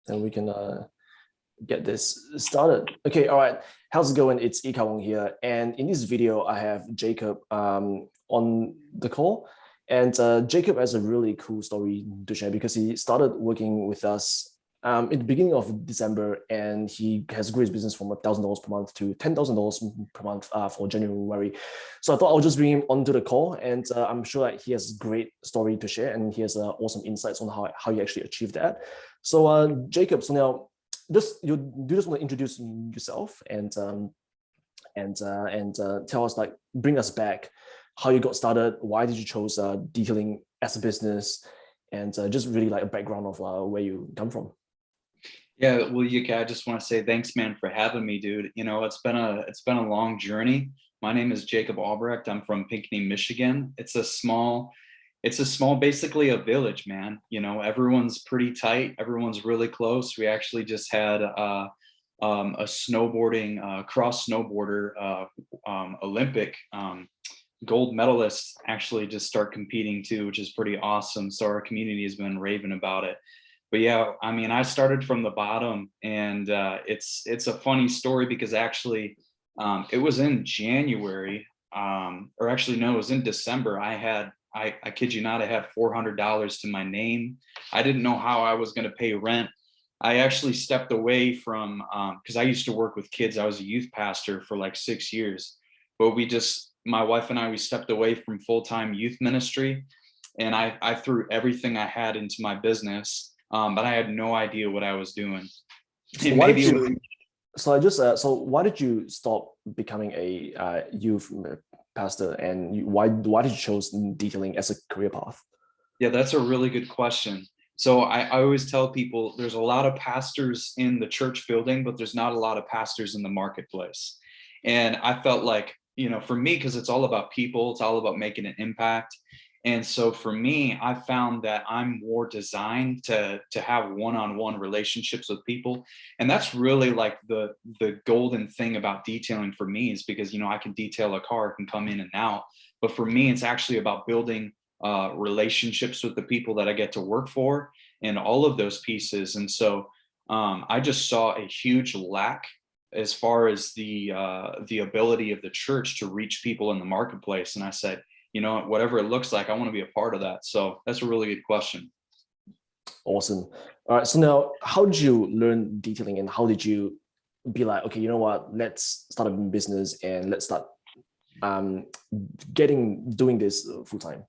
then we can get this started. Okay, all right. How's it going? It's Ika Wong here. And in this video, I have Jacob on the call. And Jacob has a really cool story to share because he started working with us in the beginning of December, and he has grew his business from $1,000 per month to $10,000 per month for January. So I thought I'll just bring him onto the call, and I'm sure that he has a great story to share, and he has awesome insights on how he actually achieved that. So Jacob, so now you just want to introduce yourself and tell us, like, bring us back how you got started, why did you chose detailing as a business, and just really like a background of where you come from. Yeah, well, Yuka, I just want to say thanks, man, for having me, dude. You know, it's been a long journey. My name is Jacob Albrecht. I'm from Pinckney, Michigan. It's basically a village, man. You know, everyone's pretty tight. Everyone's really close. We actually just had a snowboarding cross snowboarder Olympic gold medalist actually just start competing too, which is pretty awesome. So our community has been raving about it. But yeah, I mean, I started from the bottom, and it's a funny story because actually it was in January, or actually no, it was in December. I kid you not, I had $400 to my name. I didn't know how I was going to pay rent. I actually stepped away from because I used to work with kids. I was a youth pastor for like 6 years, but my wife and I, we stepped away from full-time youth ministry, and I threw everything I had into my business. But I had no idea what I was doing. So why did you? So why did you stop becoming a youth pastor, and why did you choose detailing as a career path? Yeah, that's a really good question. So I always tell people there's a lot of pastors in the church building, but there's not a lot of pastors in the marketplace. And I felt like, you know, for me, because it's all about people, it's all about making an impact. And so for me, I found that I'm more designed to have one-on-one relationships with people. And that's really like the golden thing about detailing for me, is because, you know, I can detail a car, it can come in and out. But for me, it's actually about building relationships with the people that I get to work for, and all of those pieces. And so I just saw a huge lack as far as the ability of the church to reach people in the marketplace. And I said, you know, whatever it looks like, I want to be a part of that. So that's a really good question. Awesome. All right. So now, how did you learn detailing, and how did you be like, okay, you know what, let's start a business and let's start doing this full time?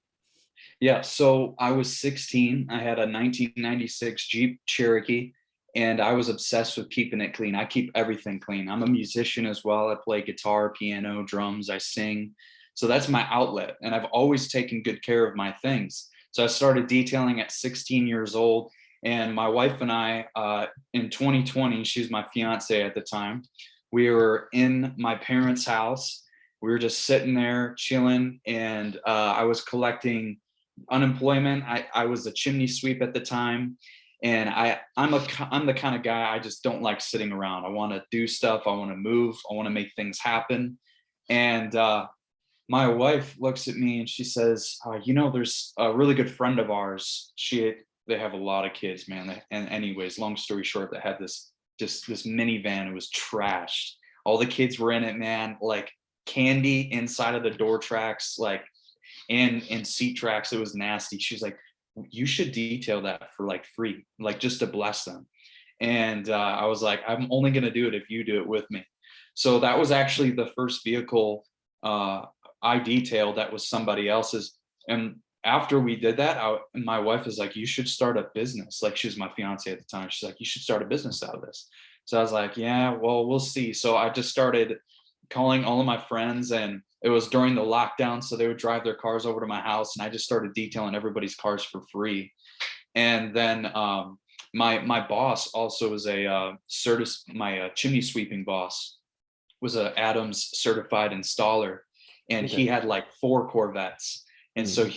Yeah. So I was 16. I had a 1996 Jeep Cherokee, and I was obsessed with keeping it clean. I keep everything clean. I'm a musician as well. I play guitar, piano, drums, I sing. So that's my outlet. And I've always taken good care of my things. So I started detailing at 16 years old. And my wife and I, in 2020, she's my fiance at the time, we were in my parents' house. We were just sitting there chilling, and I was collecting unemployment. I was a chimney sweep at the time. And I'm the kind of guy, I just don't like sitting around. I want to do stuff. I want to move. I want to make things happen. And my wife looks at me and she says, you know, there's a really good friend of ours. They have a lot of kids, man. And anyways, long story short, they had this minivan. It was trashed. All the kids were in it, man. Like candy inside of the door tracks, like and seat tracks. It was nasty. She was like, you should detail that for like free, like just to bless them. And I was like, I'm only gonna do it if you do it with me. So that was actually the first vehicle I detailed that was somebody else's. And after we did that, my wife was like, you should start a business. Like, she was my fiance at the time. She's like, you should start a business out of this. So I was like, yeah, well, we'll see. So I just started calling all of my friends, and it was during the lockdown. So they would drive their cars over to my house, and I just started detailing everybody's cars for free. And then my boss also was my chimney sweeping boss was a Adams certified installer, and Okay. he had like 4 Corvettes. And so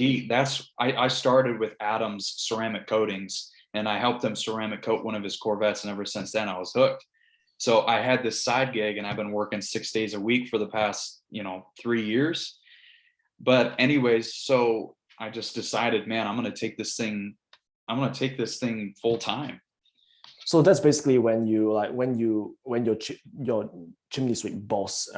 I started with Adams ceramic coatings, and I helped him ceramic coat one of his Corvettes. And ever since then I was hooked. So I had this side gig, and I've been working 6 days a week for the past, 3 years. But anyways, so I just decided, man, I'm going to take this thing full time. So that's basically when you like when your chimney sweep boss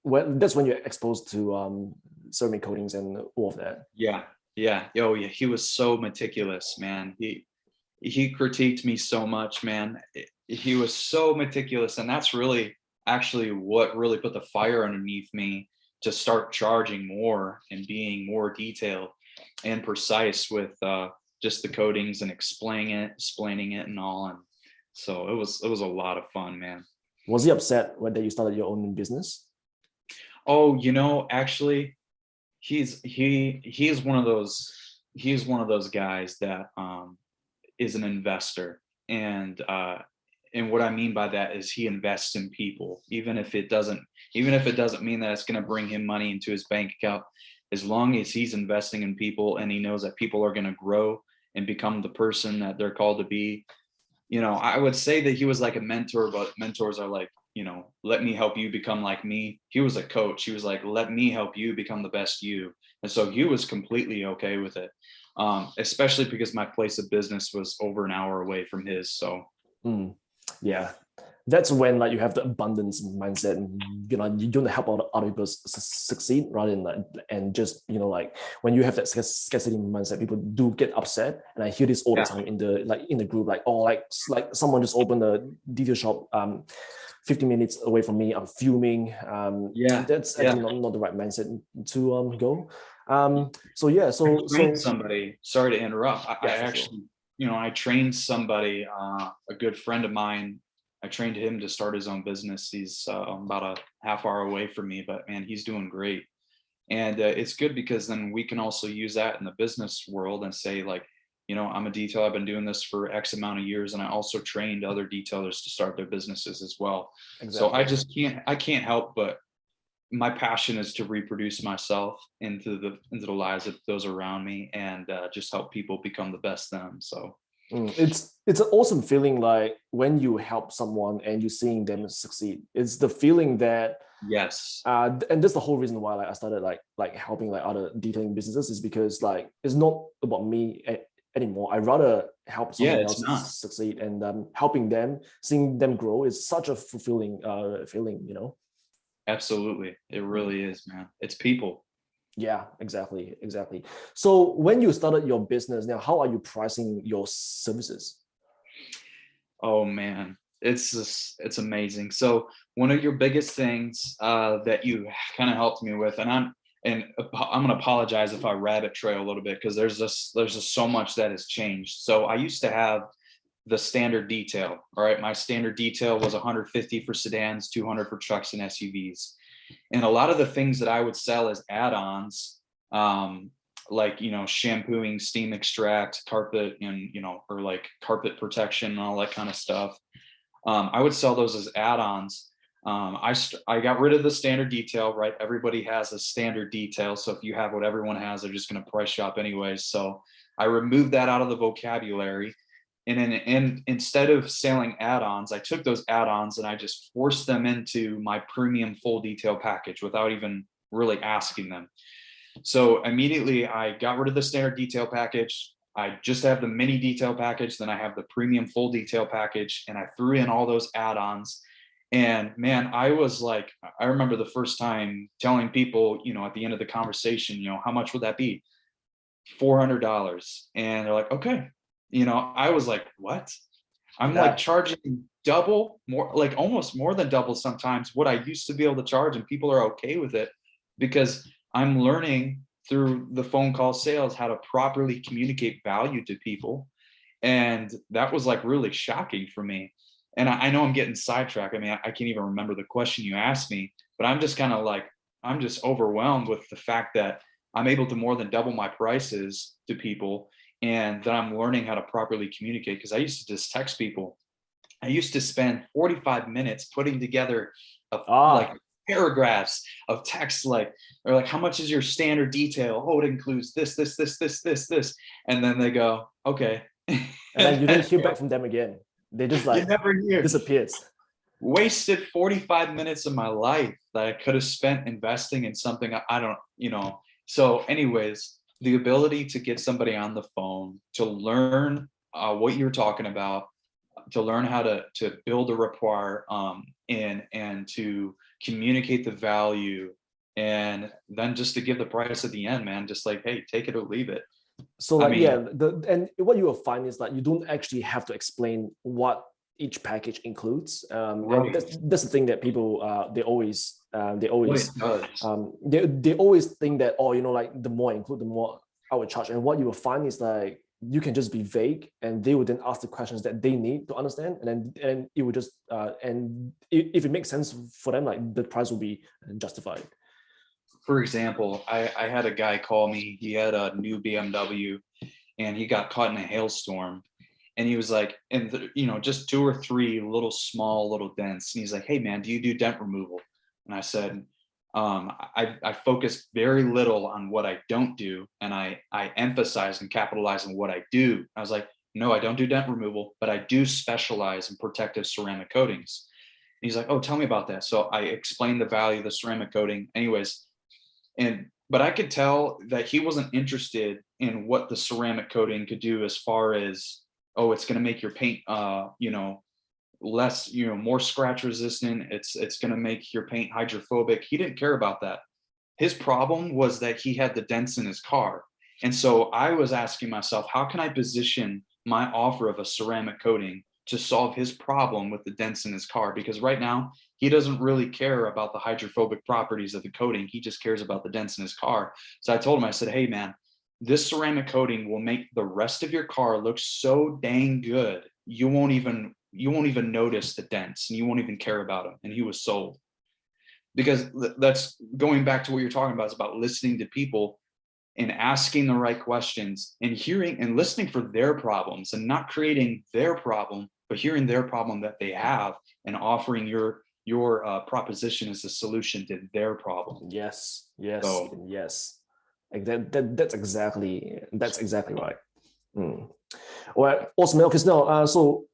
when that's when you're exposed to ceramic coatings and all of that. Yeah, yeah, oh yeah, he was so meticulous, man. He critiqued me so much, man. He was so meticulous, and that's really actually what really put the fire underneath me to start charging more and being more detailed and precise with just the coatings and explaining it and all. And so it was a lot of fun, man. Was he upset when that you started your own business? Oh, actually, he's one of those guys that is an investor, and what I mean by that is he invests in people, even if it doesn't mean that it's going to bring him money into his bank account. As long as he's investing in people and he knows that people are going to grow and become the person that they're called to be. I would say that he was like a mentor, but mentors are like, let me help you become like me. He was a coach. He was like, let me help you become the best you. And so he was completely okay with it, especially because my place of business was over an hour away from his. So Mm, yeah, that's when like you have the abundance mindset, and you don't help other people succeed rather than like, and just like when you have that scarcity mindset, people do get upset, and I hear this all the yeah, time in the group, like, oh, like someone just opened a detail shop 50 minutes away from me, I'm fuming. yeah, That's yeah. actually not the right mindset to go. So yeah, I so trained so somebody. Sorry to interrupt. I yeah, for sure. actually, I trained somebody, a good friend of mine. I trained him to start his own business. He's about a half hour away from me, but man, he's doing great. And it's good because then we can also use that in the business world and say, like, I'm a detailer. I've been doing this for X amount of years, and I also trained other detailers to start their businesses as well. So Exactly. I can't help but my passion is to reproduce myself into the lives of those around me, and just help people become the best them. So It's an awesome feeling, like when you help someone and you're seeing them succeed. It's the feeling that yes, and that's the whole reason why like I started like helping like other detailing businesses, is because like it's not about me anymore. I rather help yeah, someone it's else not. succeed, and helping them, seeing them grow is such a fulfilling feeling. Absolutely, it Mm. really is, man. It's people. Yeah, exactly. So when you started your business, now how are you pricing your services? Oh man, it's amazing. So one of your biggest things that you kind of helped me with, I'm gonna apologize if I rabbit trail a little bit because there's just so much that has changed. So I used to have the standard detail. All right, my standard detail was 150 for sedans, 200 for trucks and SUVs. And a lot of the things that I would sell as add-ons, um, like shampooing, steam extract, carpet, and or like carpet protection and all that kind of stuff. I would sell those as add-ons. I got rid of the standard detail, right? Everybody has a standard detail, so if you have what everyone has, they're just going to price shop anyways. So I removed that out of the vocabulary, and instead of selling add-ons, I took those add-ons and I just forced them into my premium full detail package without even really asking them. So immediately I got rid of the standard detail package. I just have the mini detail package, then I have the premium full detail package, and I threw in all those add-ons. And man, I was like, I remember the first time telling people, at the end of the conversation, how much would that be? $400. And they're like, okay. I was like, what? I'm like Yeah. charging double, more, like almost more than double sometimes what I used to be able to charge, and people are okay with it because I'm learning through the phone call sales how to properly communicate value to people. And that was like really shocking for me. And I know I'm getting sidetracked. I mean, I can't even remember the question you asked me, but I'm just kind of like, I'm just overwhelmed with the fact that I'm able to more than double my prices to people, and that I'm learning how to properly communicate. Because I used to just text people. I used to spend 45 minutes putting together like Ah, paragraphs of text, like, or like, how much is your standard detail? Oh, it includes this, and then they go, okay, and then and you don't then hear back from them again. They just you like never hear. disappears. Wasted 45 minutes of my life that I could have spent investing in something I don't, So, anyways, the ability to get somebody on the phone to learn what you're talking about, learn how to build a rapport, and to communicate the value, and then just to give the price at the end, man. Just like, hey, take it or leave it. So I like mean, yeah, and what you will find is that you don't actually have to explain what each package includes, and right. that's the thing that people they What always it does. they always think that, oh, like the more I include, the more I would charge. And what you will find is like you can just be vague, and they would then ask the questions that they need to understand, and it would just and if it makes sense for them, like the price will be justified. For example, I had a guy call me. He had a new BMW, and he got caught in a hailstorm. And he was like, and just two or three little small little dents. And he's like, hey man, do you do dent removal? And I said, I focus very little on what I don't do, and I emphasize and capitalize on what I do. I was like, no, I don't do dent removal, but I do specialize in protective ceramic coatings. And he's like, oh, tell me about that. So I explained the value of the ceramic coating. Anyways, but I could tell that he wasn't interested in what the ceramic coating could do as far as, oh, it's going to make your paint less, more scratch resistant. It's going to make your paint hydrophobic. He didn't care about that. His problem was that he had the dents in his car. And so I was asking myself, how can I position my offer of a ceramic coating to solve his problem with the dents in his car? Because right now he doesn't really care about the hydrophobic properties of the coating. He just cares about the dents in his car. So I told him, I said, hey man, this ceramic coating will make the rest of your car look so dang good. You won't even notice the dents, and you won't even care about them. And he was sold. Because that's going back to what you're talking about. It's about listening to people and asking the right questions and hearing and listening for their problems, and not creating their problem, but hearing their problem that they have and offering your proposition as a solution to their problem. Yes, yes, So yes. Like that's exactly right. Mm. Well, awesome. Okay, so now, so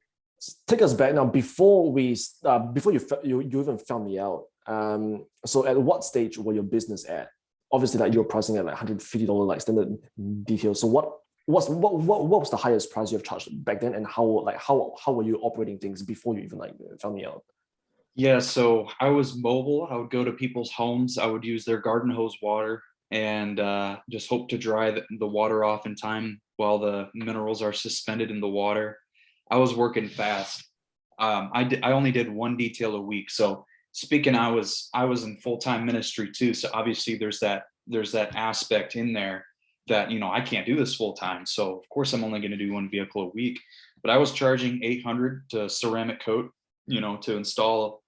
take us back now. Before you even found me out. So at what stage were your business at? Obviously, like you're pricing at like $150 like standard detail. So what was the highest price you have charged back then, and how were you operating things before you even like found me out? yeah, so I was mobile. I would go to people's homes. I would use their garden hose water, and just hope to dry the water off in time while the minerals are suspended in the water. I was working fast. I only did one detail a week. So speaking, I was in full-time ministry too. So obviously there's that aspect in there that, I can't do this full time. So of course I'm only going to do one vehicle a week. But I was charging 800 to ceramic coat, to install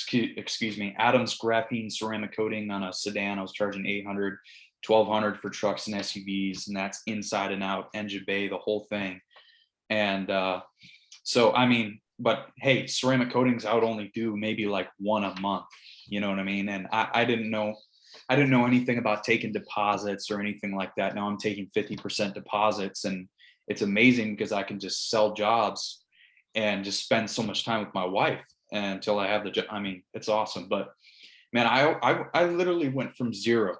excuse me, Adams graphene ceramic coating on a sedan. I was charging 800, 1200 for trucks and SUVs, and that's inside and out, engine bay, the whole thing. And so, I mean, but hey, ceramic coatings, I would only do maybe like one a month. You know what I mean? And I didn't know anything about taking deposits or anything like that. Now I'm taking 50% deposits, and it's amazing because I can just sell jobs and just spend so much time with my wife until I have the job. I mean, it's awesome. But man, I literally went from zero.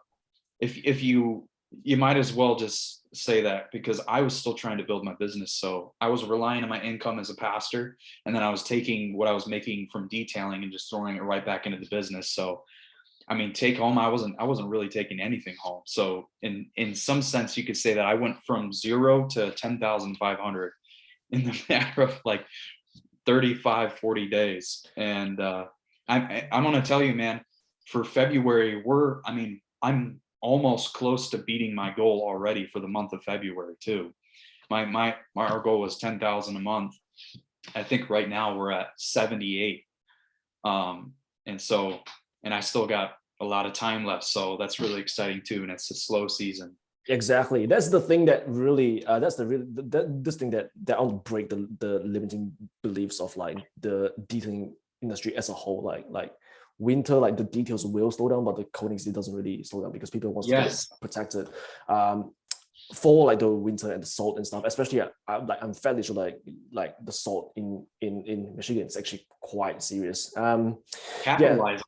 If you might as well just say that, because I was still trying to build my business. So I was relying on my income as a pastor, and then I was taking what I was making from detailing and just throwing it right back into the business. So I mean, take home, I wasn't really taking anything home. So in some sense, you could say that I went from 0 to 10,500 in the matter of like 35, 40 days. And I'm gonna tell you, man, for February, I'm almost close to beating my goal already for the month of February too. Our goal was 10,000 a month. I think right now we're at 78. And so, and I still got a lot of time left. So that's really exciting too. And it's a slow season. Exactly. That's the thing that really that's the real this thing that I want to break the limiting beliefs of like the detailing industry as a whole. Like winter, like the details will slow down, but the coatings it doesn't really slow down because people want to get Yes. protected for like the winter and the salt and stuff. Especially I'm fairly sure like the salt in Michigan is actually quite serious. Capitalize.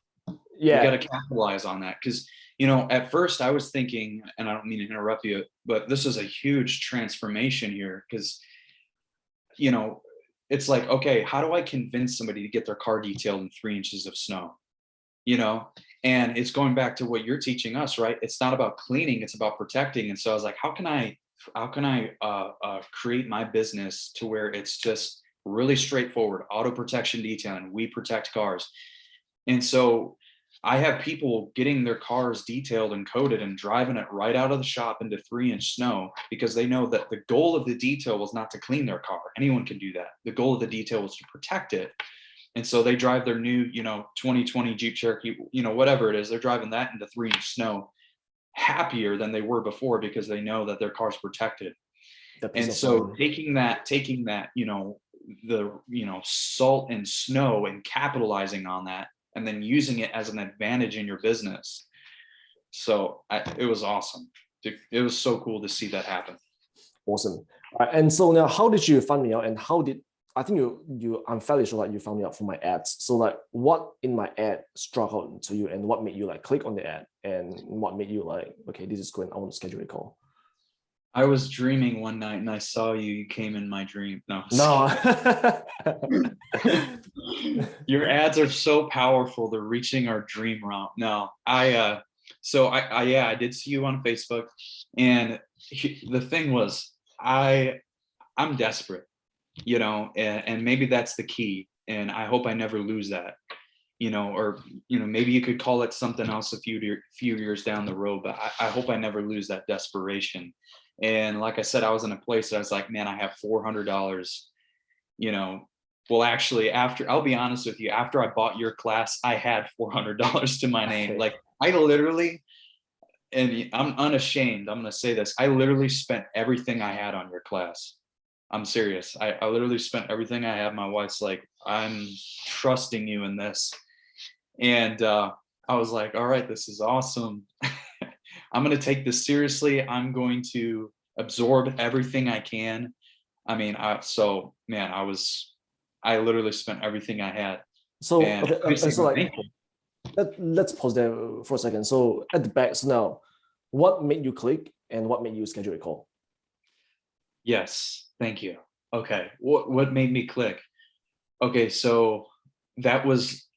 You got Yeah. to capitalize on that. Because, at first I was thinking, and I don't mean to interrupt you, but this is a huge transformation here. Because, you know, it's like, okay, how do I convince somebody to get their car detailed in 3 inches of snow? You know, and it's going back to what you're teaching us, right? It's not about cleaning, it's about protecting. And so I was like, how can I create my business to where it's just really straightforward, auto protection detailing, we protect cars. And so I have people getting their cars detailed and coated and driving it right out of the shop into 3 inch snow, because they know that the goal of the detail was not to clean their car. Anyone can do that. The goal of the detail was to protect it. And so they drive their new, 2020 Jeep Cherokee, whatever it is, they're driving that into 3 inch snow happier than they were before, because they know that their car's protected. The peace And of so mind. taking that, salt and snow and capitalizing on that, and then using it as an advantage in your business. So it was awesome. It was so cool to see that happen. Awesome. All right, and so now, how did you find me out, and how did I think I'm fairly sure that you found me out from my ads. So like, what in my ad struck out to you, and what made you like click on the ad, and what made you like, okay, this is good, I want to schedule a call. I was dreaming one night and I saw you. You came in my dream. No. No. Your ads are so powerful. They're reaching our dream realm. No, I did see you on Facebook, and the thing was, I'm desperate, and maybe that's the key. And I hope I never lose that, or, maybe you could call it something else a few years down the road, but I hope I never lose that desperation. And like I said, I was in a place that I was like, man, I have $400, well, actually, after, I'll be honest with you, after I bought your class, I had $400 to my name. Okay. Like, I literally, and I'm unashamed, I'm going to say this, I literally spent everything I had on your class. I'm serious. I literally spent everything I have. My wife's like, I'm trusting you in this. And I was like, all right, this is awesome. I'm going to take this seriously. I'm going to absorb everything I can. I mean, I literally spent everything I had. So And okay, obviously so I'm like, thankful. let's pause there for a second. So at the back, so now, what made you click, and what made you schedule a call? Yes, thank you. Okay, what made me click? Okay, so that was,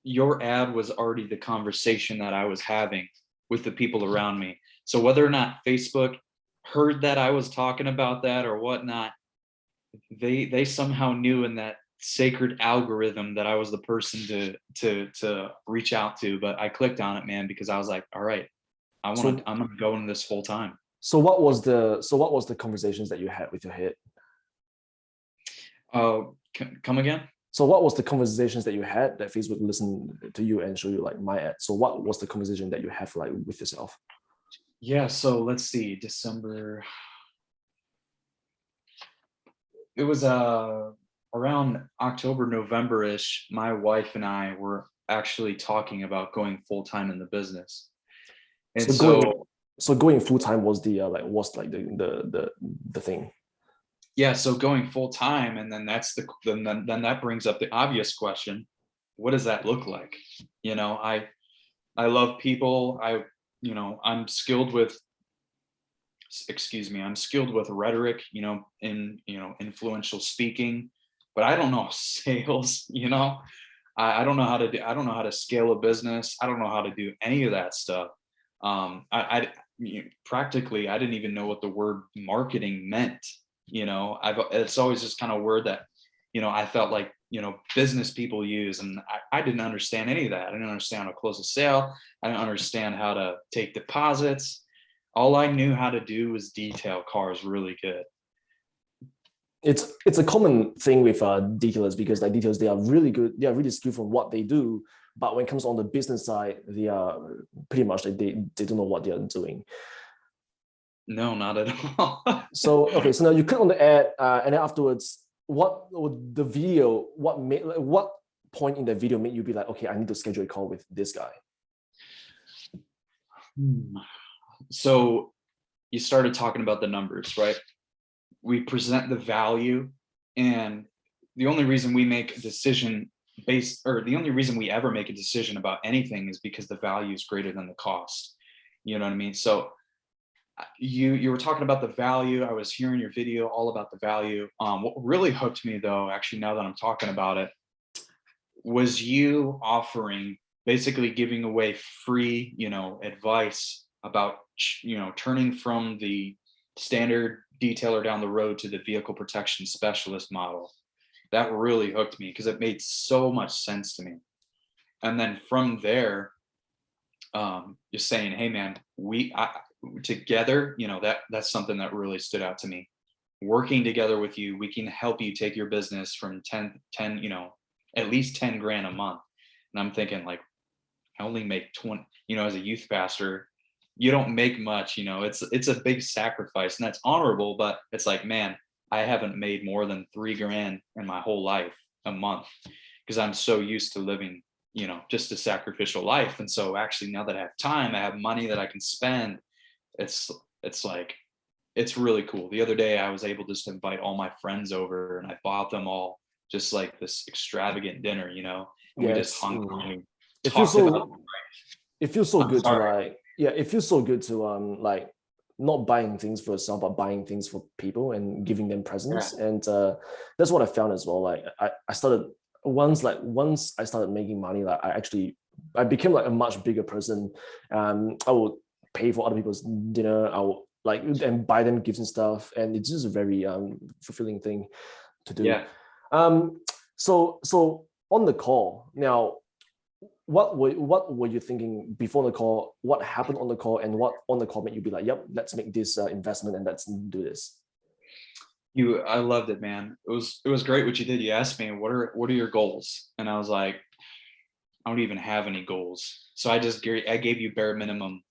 your ad was already the conversation that I was having with the people around me. So whether or not Facebook heard that I was talking about that or whatnot, they somehow knew in that sacred algorithm that I was the person to reach out to. But I clicked on it, man, because I was like, all right, So I'm gonna go into this full time. what was the conversations that you had with your head? Come again? So what was the conversations that you had that Facebook listened to you and show you like my ad? So what was the conversation that you have like with yourself? Yeah, so let's see, December. It was around October, November-ish. My wife and I were actually talking about going full time in the business. And So going full time was the the thing. yeah, so going full time, and then then that brings up the obvious question: what does that look like? I love people. I'm skilled with, excuse me, I'm skilled with rhetoric, influential speaking, but I don't know sales. I don't know how to scale a business. I don't know how to do any of that stuff. Practically, I didn't even know what the word marketing meant. It's always just kind of word that, I felt like, business people use. And I didn't understand any of that. I didn't understand how to close a sale. I didn't understand how to take deposits. All I knew how to do was detail cars really good. It's a common thing with detailers, because like detailers, they are really good, they are really skillful in what they do, but when it comes on the business side, they are pretty much like they don't know what they are doing. No, not at all. So okay, so now you click on the ad, and then afterwards, what point in the video made you be like, okay, I need to schedule a call with this guy? So you started talking about the numbers, right? We present the value, and the only reason we make a decision the only reason we ever make a decision about anything is because the value is greater than the cost. You know what I mean? So you were talking about the value. I was hearing your video all about the value. What really hooked me though, actually, now that I'm talking about it, was you offering, basically giving away free, advice about, turning from the standard detailer down the road to the vehicle protection specialist model. That really hooked me because it made so much sense to me. And then from there, just saying, hey man, together, that's something that really stood out to me. Working together with you, we can help you take your business from 10, at least 10 grand a month. And I'm thinking like, I only make 20, as a youth pastor, you don't make much, it's a big sacrifice and that's honorable, but it's like, man, I haven't made more than 3 grand in my whole life a month because I'm so used to living, just a sacrificial life. And so actually now that I have time, I have money that I can spend. It's like, it's really cool. The other day I was able just to invite all my friends over and I bought them all just like this extravagant dinner, and we just hung out and it feels talked about. so it feels so I'm good to sorry. like, yeah, it feels so good to like not buying things for yourself, but buying things for people and giving them Yeah. presents. And that's what I found as well. Like I started once I started making money, like I became like a much bigger person. I would pay for other people's dinner. I would like and buy them gifts and stuff. And it's just a very fulfilling thing to do. Yeah. So on the call now, what were you thinking before the call? What happened on the call, and what on the call made you be like, "Yep, let's make this investment and let's do this." I loved it, man. It was great what you did. You asked me what are your goals, and I was like, I don't even have any goals. So I gave you bare minimum,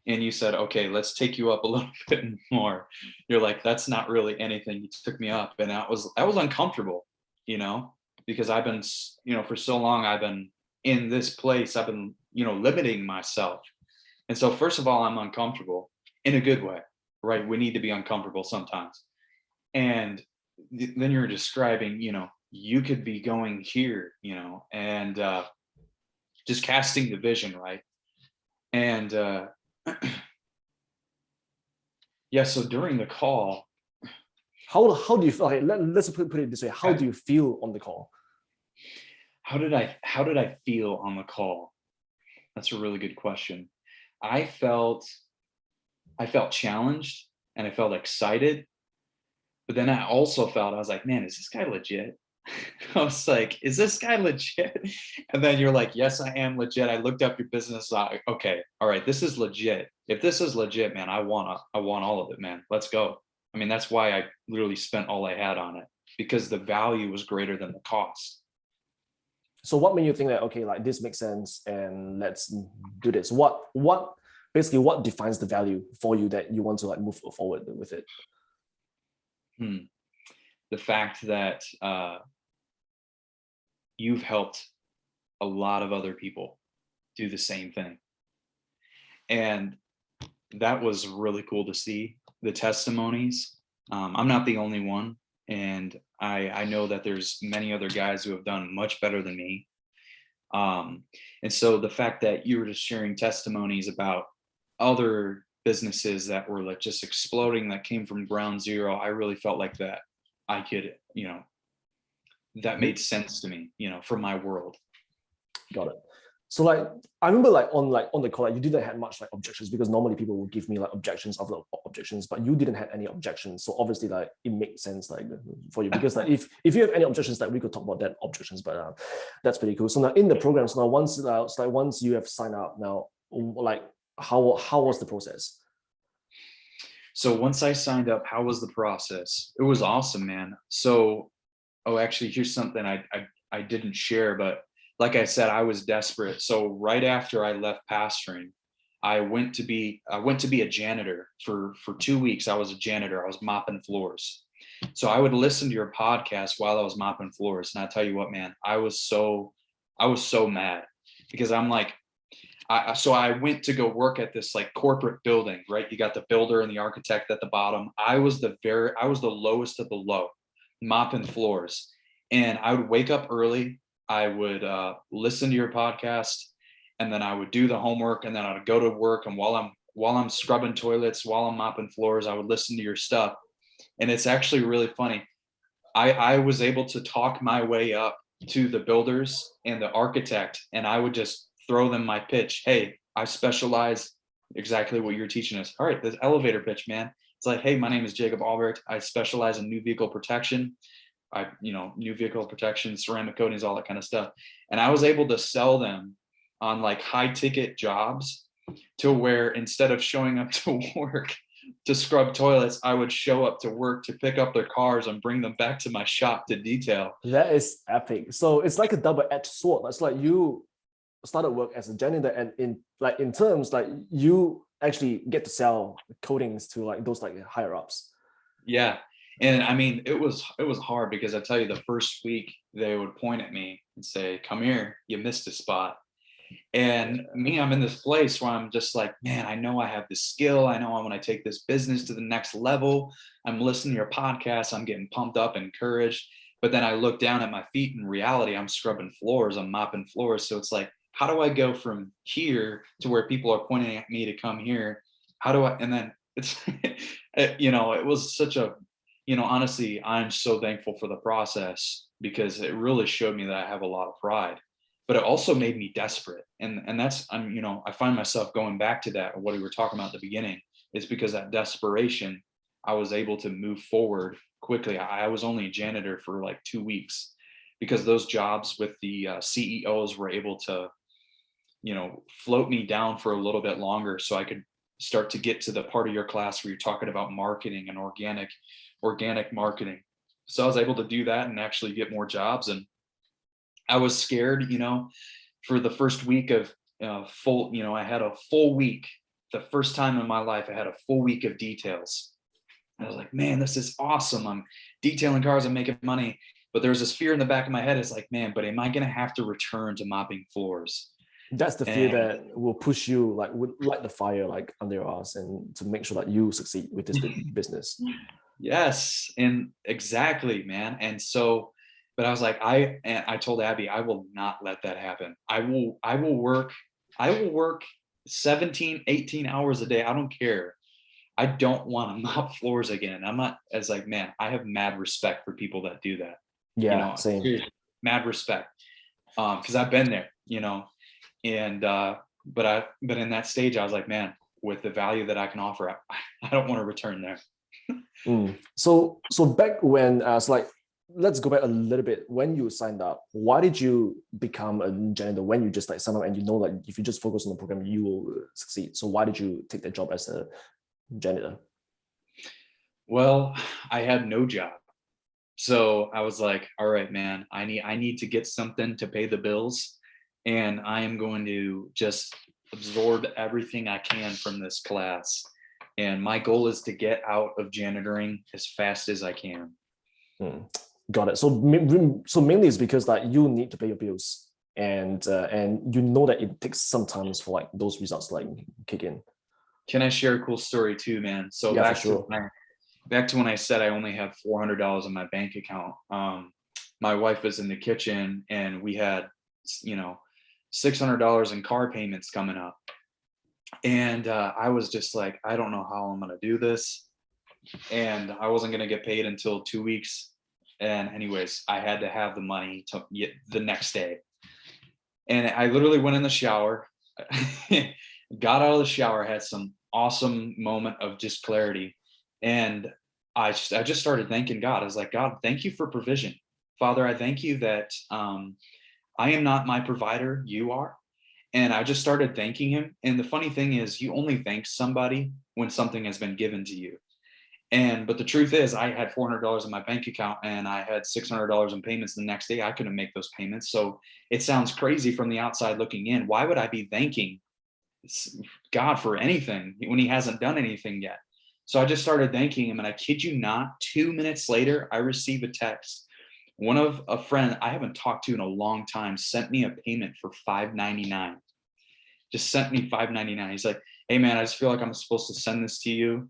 and you said, okay, let's take you up a little bit more. You're like, that's not really anything. You took me up, and that was uncomfortable, because I've been, for so long I've been in this place. I've been, limiting myself. And so first of all, I'm uncomfortable in a good way, right? We need to be uncomfortable sometimes. And then you're describing, you could be going here, and just casting the vision, right? And yeah, so during the call, How do you feel? Okay, let's put it this way. How do you feel on the call? how did I feel on the call? That's a really good question. I felt challenged and I felt excited, but then I also felt, I was like, man, is this guy legit? I was like, is this guy legit? And then you're like, yes, I am legit. I looked up your business. Okay, all right, this is legit. If this is legit, man, I want all of it, man. Let's go. I mean, that's why I literally spent all I had on it, because the value was greater than the cost. So what made you think that, okay, like this makes sense and let's do this? What basically what defines the value for you that you want to like move forward with it? The fact that you've helped a lot of other people do the same thing. And that was really cool to see the testimonies. I'm not the only one. And I know that there's many other guys who have done much better than me. And so the fact that you were just sharing testimonies about other businesses that were like just exploding, that came from ground zero, I really felt like that I could, that made sense to me, for my world. Got it. So like I remember like on the call, like, you didn't have much like objections, because normally people would give me like objections after objections, but you didn't have any objections. So obviously like it makes sense like for you, because like if you have any objections, like we could talk about that objections, but that's pretty cool. So now in the program, so now once you have signed up now, like how was the process? So once I signed up, how was the process? It was awesome, man. So, oh, actually, here's something I didn't share, but like I said, I was desperate. So right after I left pastoring, I went to be a janitor for 2 weeks. I was a janitor. I was mopping floors. So I would listen to your podcast while I was mopping floors, and I tell you what, man, I was so mad, because I'm like, so I went to go work at this like corporate building, right? You got the builder and the architect at the bottom. I was the lowest of the low, mopping floors. And I would wake up early. I would listen to your podcast, and then I would do the homework, and then I would go to work. And while I'm while I'm scrubbing toilets, while I'm mopping floors, I would listen to your stuff. And it's actually really funny. I was able to talk my way up to the builders and the architect, and I would just throw them my pitch. Hey, I specialize exactly what you're teaching us. All right, this elevator pitch, man. It's like, hey, my name is Jacob Albrecht. I specialize in new vehicle protection. New vehicle protection, ceramic coatings, all that kind of stuff. And I was able to sell them on like high ticket jobs to where instead of showing up to work to scrub toilets, I would show up to work to pick up their cars and bring them back to my shop to detail. That is epic. So it's like a double-edged sword. It's like you started work as a janitor, and in terms like you actually get to sell coatings to like those like higher ups. Yeah. And I mean, it was hard because I tell you, the first week they would point at me and say, come here, you missed a spot. And me, I'm in this place where I'm just like, man, I know I have the skill. I know I want to take this business to the next level. I'm listening to your podcast. I'm getting pumped up, encouraged. But then I look down at my feet. In reality, I'm scrubbing floors. I'm mopping floors. So it's like, how do I go from here to where people are pointing at me to come here? How do I, and then it's, it was such a, honestly, I'm so thankful for the process because it really showed me that I have a lot of pride, but it also made me desperate. And that's, I find myself going back to that, what we were talking about at the beginning, is because that desperation, I was able to move forward quickly. I was only a janitor for like 2 weeks because those jobs with the CEOs were able to, float me down for a little bit longer so I could start to get to the part of your class where you're talking about marketing and organic marketing. So I was able to do that and actually get more jobs. And I was scared, for the first week of I had a full week. The first time in my life, I had a full week of details. I was like, man, this is awesome. I'm detailing cars, I'm making money. But there was this fear in the back of my head. It's like, man, but am I going to have to return to mopping floors? That's the fear that will push you, like would light the fire like under your ass, and to make sure that you succeed with this business. Yes, and exactly, man. And so, but I was like, I told Abby, I will not let that happen. I will work 17, 18 hours a day. I don't care. I don't want to mop floors again. I'm not, as like, man, I have mad respect for people that do that. Yeah, same. Mad respect. Because I've been there, and but in that stage, I was like, man, with the value that I can offer, I don't want to return there. So back when let's go back a little bit. When you signed up, why did you become a janitor? When you just like signed up and that if you just focus on the program, you will succeed. So why did you take that job as a janitor? Well, I had no job. So I was like, all right, man, I need to get something to pay the bills. And I am going to just absorb everything I can from this class. And my goal is to get out of janitoring as fast as I can. Got it. So mainly it's because like you need to pay your bills, and that it takes some time for like those results to like kick in. Can I share a cool story too, man? So yeah, back to when I said I only had $400 in my bank account. My wife was in the kitchen and we had, $600 in car payments coming up. And I was just like, I don't know how I'm going to do this. And I wasn't going to get paid until 2 weeks. And anyways, I had to have the money to the next day. And I literally went in the shower, got out of the shower, had some awesome moment of just clarity. And I just started thanking God. I was like, God, thank you for provision. Father, I thank you that I am not my provider, you are. And I just started thanking him. And the funny thing is, you only thank somebody when something has been given to you. But the truth is, I had $400 in my bank account and I had $600 in payments the next day. I couldn't make those payments. So it sounds crazy from the outside looking in. Why would I be thanking God for anything when he hasn't done anything yet? So I just started thanking him. And I kid you not, 2 minutes later, I received a text. One of a friend I haven't talked to in a long time sent me a payment for $5.99. Just sent me $5.99. He's like, hey man, I just feel like I'm supposed to send this to you.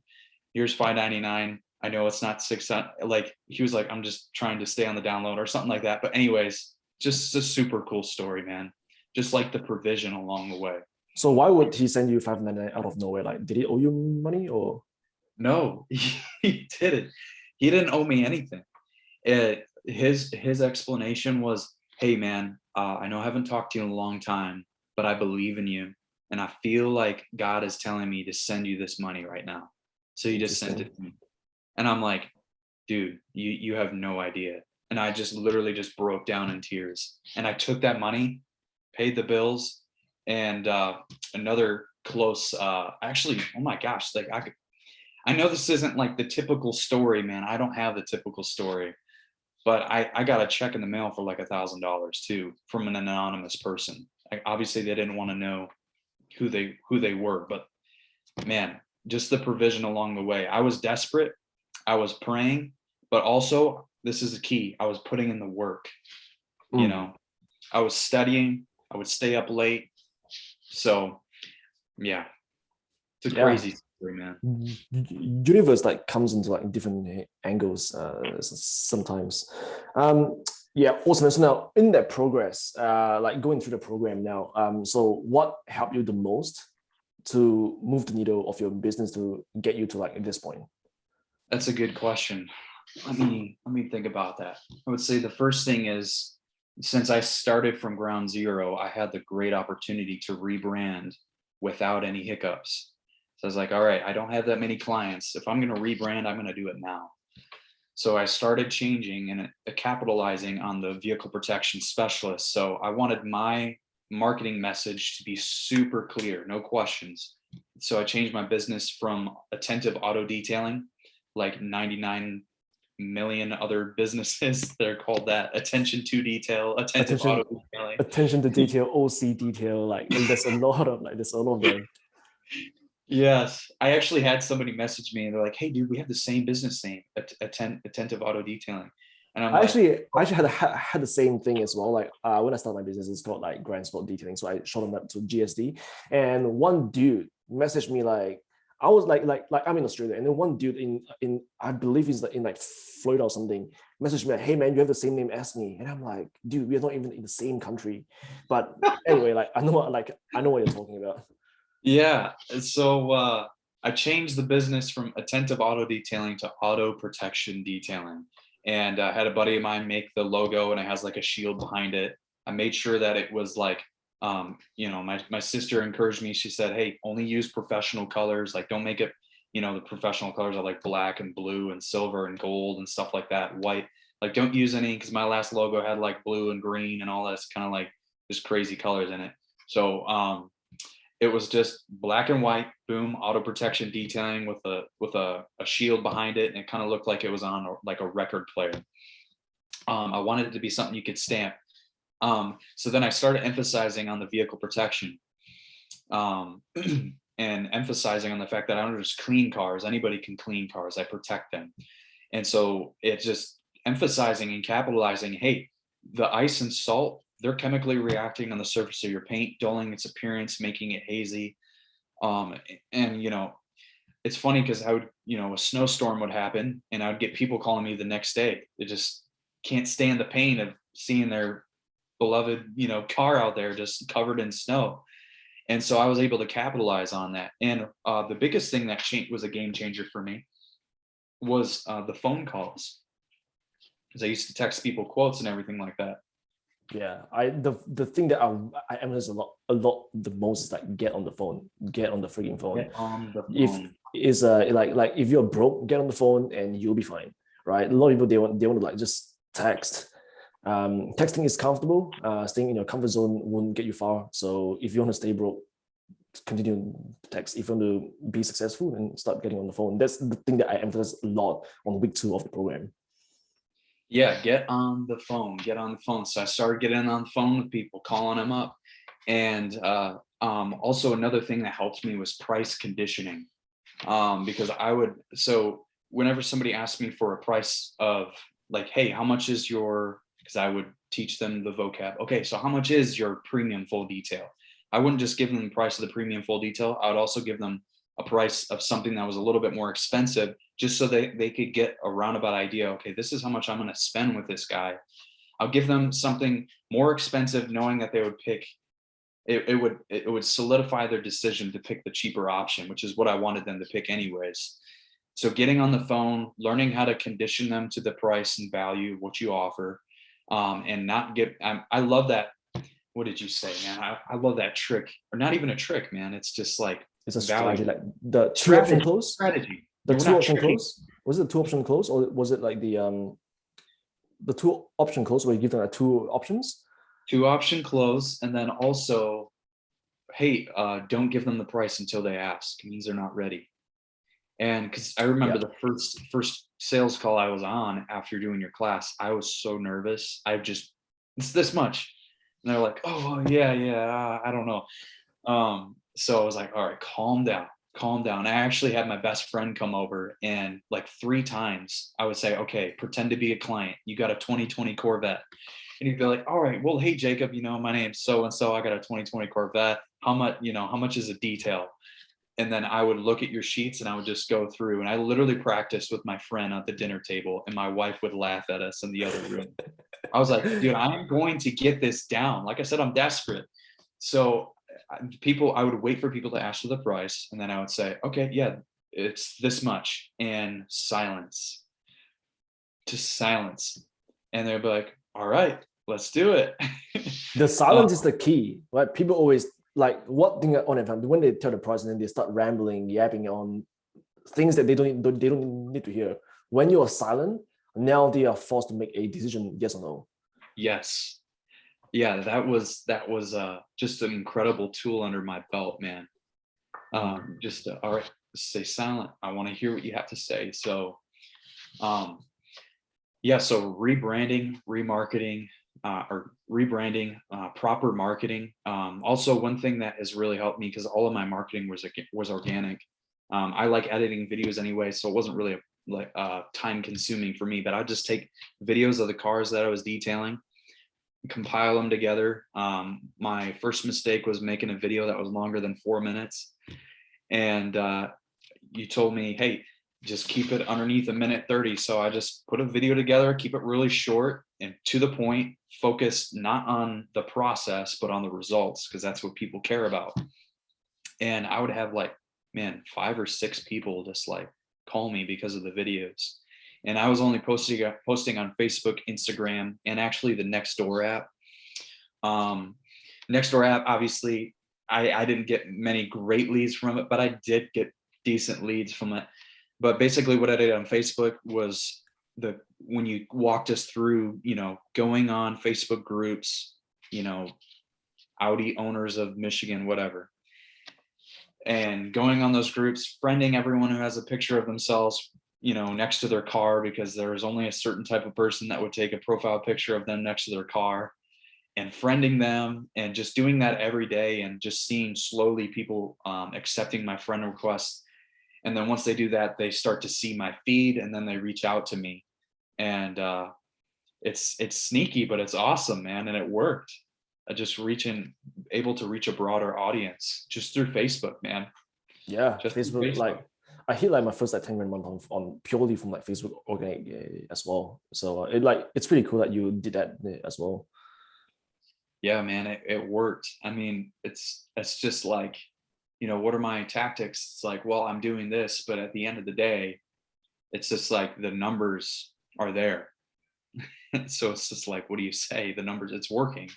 Here's $5.99. I know it's not $6. Like he was like, I'm just trying to stay on the download or something like that. But anyways, just a super cool story, man. Just like the provision along the way. So why would he send you 599 out of nowhere? Like, did he owe you money or? No, he didn't. He didn't owe me anything. His explanation was, "Hey man, I know I haven't talked to you in a long time, but I believe in you, and I feel like God is telling me to send you this money right now." So he just sent Interesting. it to me, and I'm like, "Dude, you have no idea." And I just literally just broke down in tears, and I took that money, paid the bills, and another close. Actually, oh my gosh, like I know this isn't like the typical story, man. I don't have the typical story, but I got a check in the mail for like $1,000 too from an anonymous person. Like, obviously, they didn't want to know who they were, but man, just the provision along the way. I was desperate. I was praying, but also this is the key. I was putting in the work. You Mm. know, I was studying. I would stay up late. So yeah, it's a Yeah. crazy story, man. Universe like comes into like different angles sometimes. Um, yeah, awesome. So now in that progress, like going through the program now, so what helped you the most to move the needle of your business to get you to like this point? That's a good question. Let me think about that. I would say the first thing is, since I started from ground zero, I had the great opportunity to rebrand without any hiccups. So I was like, all right, I don't have that many clients. If I'm going to rebrand, I'm going to do it now. So I started changing and capitalizing on the vehicle protection specialist. So I wanted my marketing message to be super clear, no questions. So I changed my business from attentive auto detailing, like 99 million other businesses that are called that, attention to detail, attentive auto Attention, detailing. attention to detail, OC detail, like there's a lot of like there's a lot of them. Yes, I actually had somebody message me and they're like, "Hey, dude, we have the same business name, attentive auto detailing," and I'm like, I actually had the same thing as well. Like when I started my business, it's called like Grand Sport Detailing. So I shortened that to GSD. And one dude messaged me like I was like I'm in Australia, and then one dude in I believe he's like in like Florida or something messaged me like, "Hey man, you have the same name as me," and I'm like, "Dude, we're not even in the same country." But anyway, I know what you're talking about. yeah. So I changed the business from attentive auto detailing to auto protection detailing. And I had a buddy of mine make the logo and it has like a shield behind it. I made sure that it was like, my sister encouraged me. She said, "Hey, only use professional colors. Like, don't make it, the professional colors are like black and blue and silver and gold and stuff like that, white. Like, don't use any, because my last logo had like blue and green and all this kind of like just crazy colors in it." So it was just black and white, boom, auto protection detailing with a shield behind it, and it kind of looked like it was on like a record player. I wanted it to be something you could stamp. So then I started emphasizing on the vehicle protection, um, and emphasizing on the fact that I don't just clean cars. Anybody can clean cars. I protect them. And so it just emphasizing and capitalizing, hey, the ice and salt, they're chemically reacting on the surface of your paint, dulling its appearance, making it hazy. Um, and it's funny because I would, a snowstorm would happen and I would get people calling me the next day. They just can't stand the pain of seeing their beloved, car out there just covered in snow. And so I was able to capitalize on that. And the biggest thing that was a game changer for me was the phone calls, because I used to text people quotes and everything like that. Yeah, the thing that I emphasize a lot the most is like get on the freaking phone. Get on the If phone. is like if you're broke, get on the phone and you'll be fine, right? A lot of people they want to like just text. Texting is comfortable. Staying in your comfort zone won't get you far. So if you want to stay broke, continue to text. If you want to be successful, and start getting on the phone. That's the thing that I emphasize a lot on week 2 of the program. Yeah, get on the phone. Get on the phone. So I started getting on the phone with people, calling them up. And also another thing that helped me was price conditioning. Because so whenever somebody asked me for a price of like, hey, how much is your, because I would teach them the vocab. Okay, so how much is your premium full detail? I wouldn't just give them the price of the premium full detail. I would also give them a price of something that was a little bit more expensive, just so they could get a roundabout idea. Okay, this is how much I'm going to spend with this guy. I'll give them something more expensive, knowing that they would pick it would solidify their decision to pick the cheaper option, which is what I wanted them to pick anyways. So getting on the phone, learning how to condition them to the price and value of what you offer, and not get. I love that. What did you say, man? I love that trick, or not even a trick, man. It's just like It's a strategy, value like the two option strategy. close, Strategy. the We're two not option tricking. close. Was it the two option close, or was it like the two option close where you give them like two options? Two option close, and then also, hey, don't give them the price until they ask. It means they're not ready. And because I remember Yeah. the first sales call I was on after doing your class, I was so nervous. It's this much. And they're like, oh yeah, yeah, I don't know. So I was like, all right, calm down, calm down. I actually had my best friend come over, and like 3 times I would say, okay, pretend to be a client. You got a 2020 Corvette. And he'd be like, all right, well, hey Jacob, my name's so and so. I got a 2020 Corvette. How much is a detail? And then I would look at your sheets and I would just go through, and I literally practiced with my friend at the dinner table, and my wife would laugh at us in the other room. I was like, dude, I'm going to get this down. Like I said, I'm desperate. So I would wait for people to ask for the price, and then I would say, okay, yeah, it's this much, and silence, just silence. And they'd be like, all right, let's do it. The silence is the key, right? People always like what thing on it when they tell the price and then they start rambling, yapping on things that they don't need to hear. When you are silent, now they are forced to make a decision, yes or no. Yes. Yeah, that was just an incredible tool under my belt, man. All right, stay silent. I want to hear what you have to say. So yeah, so rebranding, remarketing, or rebranding, proper marketing. Also, one thing that has really helped me, because all of my marketing was organic. I like editing videos anyway, so it wasn't really time consuming for me. But I'd just take videos of the cars that I was detailing, compile them together. My first mistake was making a video that was longer than 4 minutes, and you told me, hey, just keep it underneath 1:30. So I just put a video together, keep it really short and to the point, focus not on the process, but on the results, because that's what people care about. And I would have like, man, 5 or 6 people just like call me because of the videos. And I was only posting on Facebook, Instagram, and actually the Nextdoor app. Nextdoor app, obviously, I didn't get many great leads from it, but I did get decent leads from it. But basically what I did on Facebook was when you walked us through, going on Facebook groups, Audi owners of Michigan, whatever, and going on those groups, friending everyone who has a picture of themselves, next to their car, because there's only a certain type of person that would take a profile picture of them next to their car, and friending them, and just doing that every day, and just seeing slowly people accepting my friend requests. And then once they do that, they start to see my feed, and then they reach out to me. And it's sneaky, but it's awesome, man. And it worked. Able to reach a broader audience just through Facebook, man. Yeah, Just Facebook, like I hit like my first like 10 grand month on purely from like Facebook organic as well. So it's pretty cool that you did that as well. Yeah, man, it worked. I mean, it's just like, what are my tactics? It's like, well, I'm doing this, but at the end of the day, it's just like the numbers are there. So it's just like, what do you say? The numbers, it's working.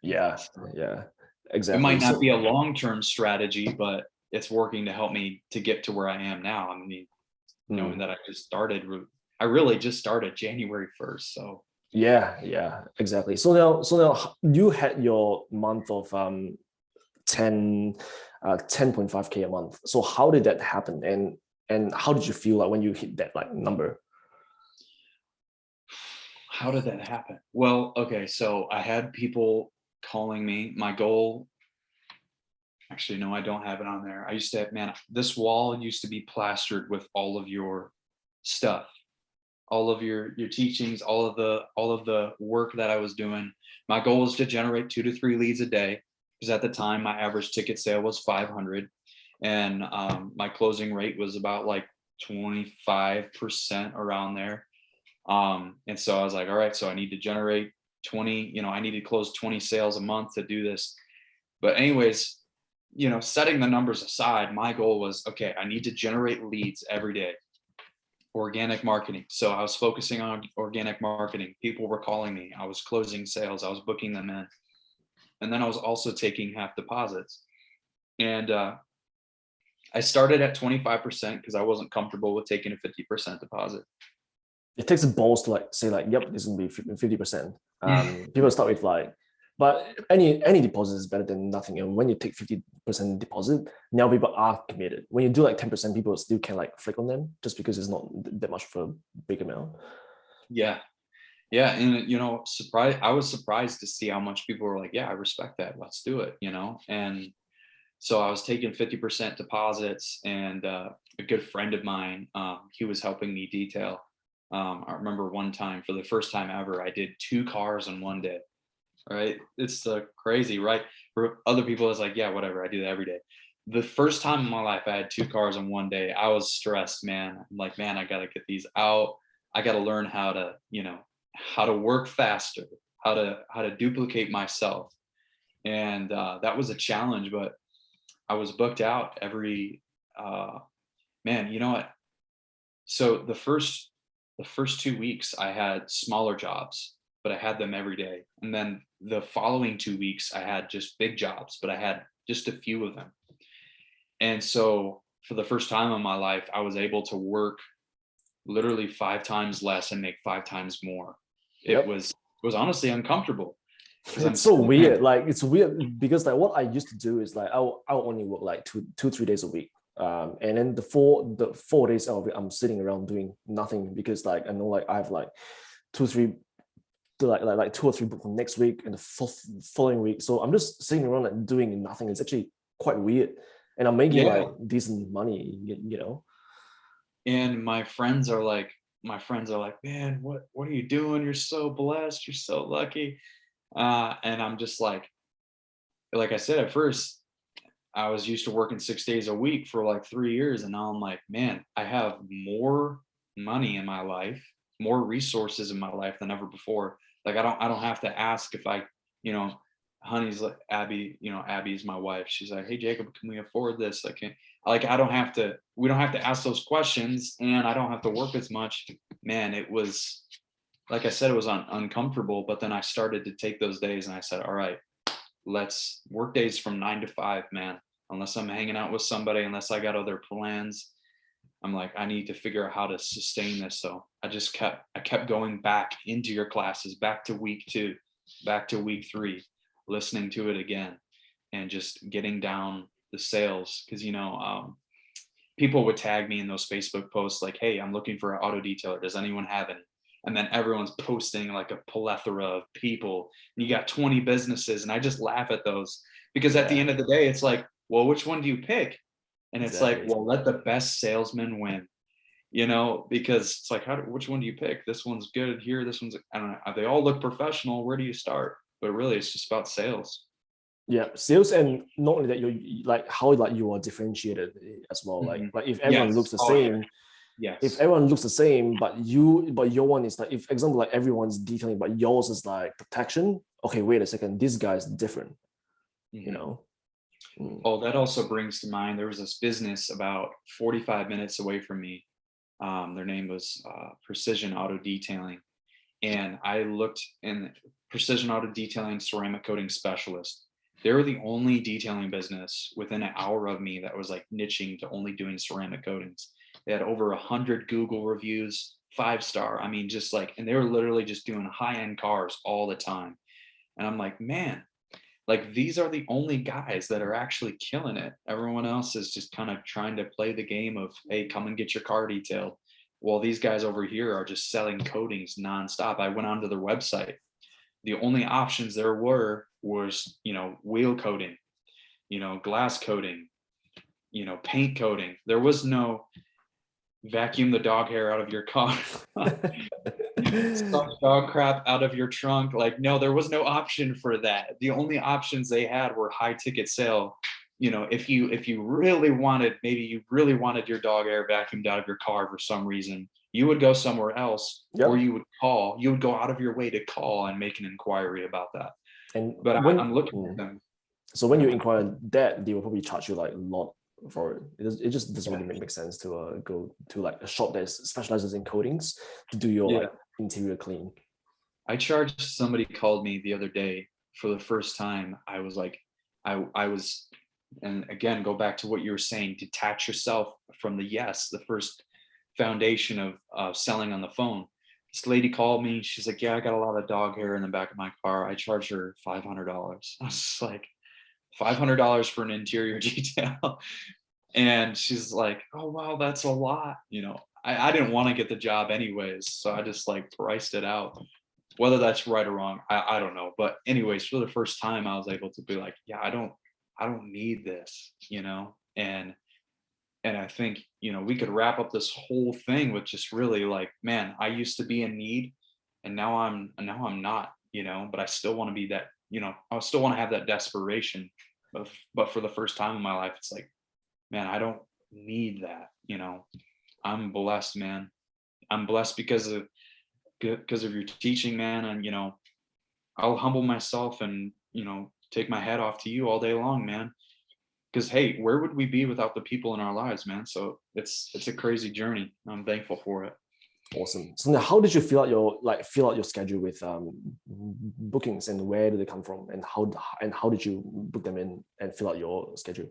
Yeah, exactly. It might not be a long-term strategy, but it's working to help me to get to where I am now. I mean, knowing that I really just started January 1st. So yeah, exactly. So now you had your month of 10 10.5K a month. So how did that happen, and how did you feel like when you hit that like number? How did that happen? Well, okay, so I had people calling me. My goal, actually, no, I don't have it on there. I used to have, man, this wall used to be plastered with all of your stuff, all of your teachings, all of the work that I was doing. My goal was to generate 2 to 3 leads a day, because at the time my average ticket sale was 500, and my closing rate was about like 25%, around there. And so I was like, all right, so I need to generate 20, I need to close 20 sales a month to do this. But anyways, setting the numbers aside, my goal was, okay, I need to generate leads every day. Organic marketing. So I was focusing on organic marketing. People were calling me. I was closing sales. I was booking them in. And then I was also taking half deposits. And I started at 25% because I wasn't comfortable with taking a 50% deposit. It takes the balls to like say like, yep, this is gonna be 50%. People start with like, but any deposit is better than nothing. And when you take 50% deposit, now people are committed. When you do like 10%, people still can like flick on them just because it's not that much of a big amount. Yeah. Yeah. And I was surprised to see how much people were like, yeah, I respect that. Let's do it, And so I was taking 50% deposits, and a good friend of mine, he was helping me detail. I remember one time, for the first time ever, I did 2 cars in one day. Right? It's crazy, right? For other people, it's like, yeah, whatever. I do that every day. The first time in my life I had 2 cars in one day, I was stressed, man. I'm like, man, I got to get these out. I got to learn how to work faster, how to duplicate myself. And that was a challenge, but I was booked out every man, you know what? So the first 2 weeks I had smaller jobs, but I had them every day. And then the following 2 weeks I had just big jobs, but I had just a few of them. And so for the first time in my life, I was able to work literally 5 times less and make 5 times more. Yep. It was honestly uncomfortable. It's so weird. Like it's weird because like what I used to do is like I'll only work like 3 days a week. And then the 4 days of it, I'm sitting around doing nothing because like I know like I have like 2 or 3 books next week and the following week. So I'm just sitting around like doing nothing. It's actually quite weird. And I'm making like decent money, And my friends are like, man, what are you doing? You're so blessed. You're so lucky. And I'm just like I said, at first, I was used to working 6 days a week for like 3 years. And now I'm like, man, I have more money in my life, more resources in my life than ever before. Like, I don't have to ask if honey's like Abby, Abby's my wife. She's like, hey, Jacob, can we afford this? We don't have to ask those questions, and I don't have to work as much. Man, it was, like I said, it was uncomfortable, but then I started to take those days and I said, all right, let's work days from 9 to 5, man. Unless I'm hanging out with somebody, unless I got other plans, I'm like, I need to figure out how to sustain this. So I kept going back into your classes, back to week 2, back to week 3, listening to it again, and just getting down the sales. Cause people would tag me in those Facebook posts like, hey, I'm looking for an auto detailer. Does anyone have any? And then everyone's posting like a plethora of people. And you got 20 businesses. And I just laugh at those because at the end of the day, it's like, well, which one do you pick? And it's like, well, let the best salesman win, because it's like, which one do you pick? This one's good here. This one's, I don't know. They all look professional. Where do you start? But really, it's just about sales. Yeah, sales, and not only that, you like how like you are differentiated as well. Like if everyone looks the same, if everyone looks the same, but your one is like, if example like everyone's detailing, but yours is like protection. Okay, wait a second, this guy's different. Oh, that also brings to mind, there was this business about 45 minutes away from me. Their name was Precision Auto Detailing. And I looked in Precision Auto Detailing Ceramic Coating Specialist. They were the only detailing business within an hour of me that was like niching to only doing ceramic coatings. They had over 100 Google reviews, 5-star. I mean, just like, and they were literally just doing high-end cars all the time. And I'm like, man, like these are the only guys that are actually killing it. Everyone else is just kind of trying to play the game of, hey, come and get your car detailed. Well, these guys over here are just selling coatings nonstop. I went onto their website. The only options there was, wheel coating, glass coating, paint coating. There was no vacuum the dog hair out of your car, suck dog crap out of your trunk. Like, no, there was no option for that. The only options they had were high ticket sale. If you really wanted, maybe you really wanted your dog hair vacuumed out of your car for some reason, you would go somewhere else, or you would go out of your way to call and make an inquiry about that. But I'm looking at them. So when you inquire that, they will probably charge you like a lot for it. It just doesn't really make sense to go to like a shop that specializes in coatings to do your like interior clean. I charged somebody called me the other day for the first time. I was like, I was, and again, go back to what you were saying, detach yourself from the first foundation of selling on the phone. This lady called me. She's like, yeah, I got a lot of dog hair in the back of my car. I charged her $500. I was just like, $500 for an interior detail. And she's like, oh, wow, that's a lot. I didn't want to get the job anyways. So I just like priced it out. Whether that's right or wrong, I don't know. But anyways, for the first time, I was able to be like, yeah, I don't need this, and I think, we could wrap up this whole thing with just really like, man, I used to be in need and now I'm not, but I still want to be that, I still want to have that desperation. But for the first time in my life, it's like, man, I don't need that, I'm blessed, man. I'm blessed because of your teaching, man. And, I'll humble myself and, take my head off to you all day long, man. Because hey, where would we be without the people in our lives, man? So it's a crazy journey. I'm thankful for it. Awesome. So now, how did you fill out your schedule with bookings, and where did they come from, and how did you book them in and fill out your schedule?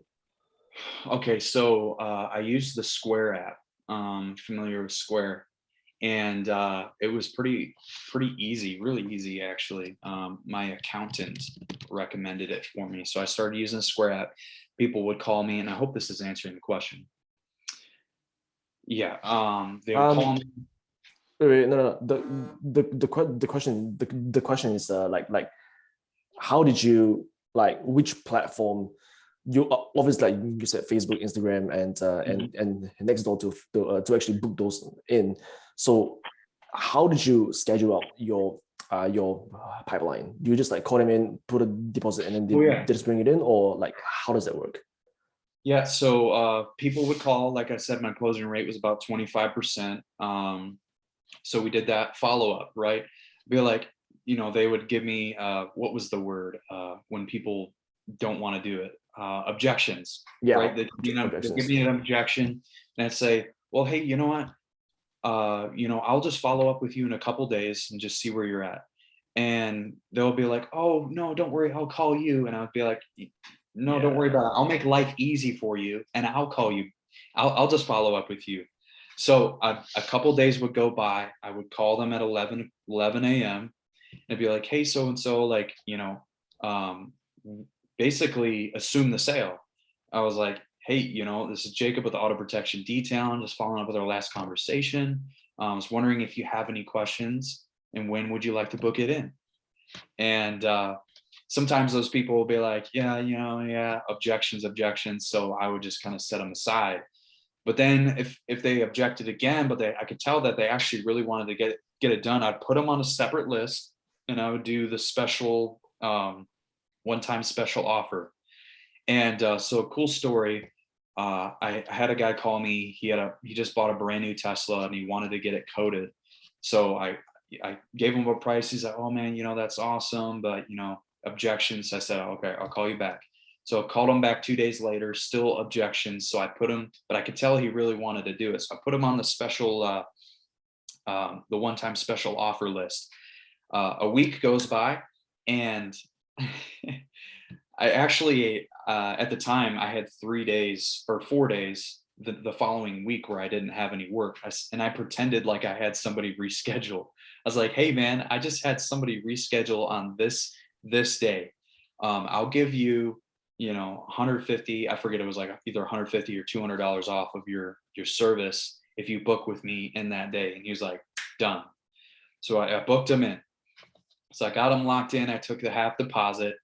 Okay, so I use the Square app. Familiar with Square, and it was pretty easy, really easy actually. My accountant recommended it for me, so I started using the Square app. People would call me, and I hope this is answering the question. Yeah, they would call me. Wait, no. The question is like how did you like which platform you obviously like you said Facebook, Instagram, and next door to actually book those in. So how did you schedule out your pipeline? Do you just like call them in, put a deposit, and then they just bring it in, or like how does that work? Yeah, so people would call. Like I said, my closing rate was about 25%. So we did that follow up, right? Be like, they would give me what was the word when people don't want to do it? Objections, right? They give me an objection, and I'd say, well, hey, you know what? I'll just follow up with you in a couple days and just see where you're at. And they'll be like, oh no, don't worry, I'll call you. And I'd be like, no, don't worry about it. I'll make life easy for you, and I'll call you. I'll just follow up with you. So a couple days would go by. I would call them at 11 a.m. and be like, hey, so and so, like, um, basically assume the sale. I was like, hey, this is Jacob with Auto Protection Detail. I'm just following up with our last conversation. I was wondering if you have any questions, and when would you like to book it in? And sometimes those people will be like, yeah, objections. So I would just kind of set them aside. But then if they objected again, but I could tell that they actually really wanted to get it done, I'd put them on a separate list, and I would do the special one-time special offer. And so a cool story. I had a guy call me. He just bought a brand new Tesla and he wanted to get it coated. So I gave him a price. He's like, oh man, that's awesome, but objections. I said, okay, I'll call you back. So I called him back 2 days later, still objections. So I put him, but I could tell he really wanted to do it. So I put him on the special, the one-time special offer list. A week goes by, and I actually, at the time, I had 3 days or 4 days the following week where I didn't have any work. And I pretended like I had somebody reschedule. I was like, hey man, I just had somebody reschedule on this day. I'll give you, 150, I forget, it was like either 150 or $200 off of your service if you book with me in that day. And he was like, done. So I booked him in. So I got him locked in. I took the half deposit,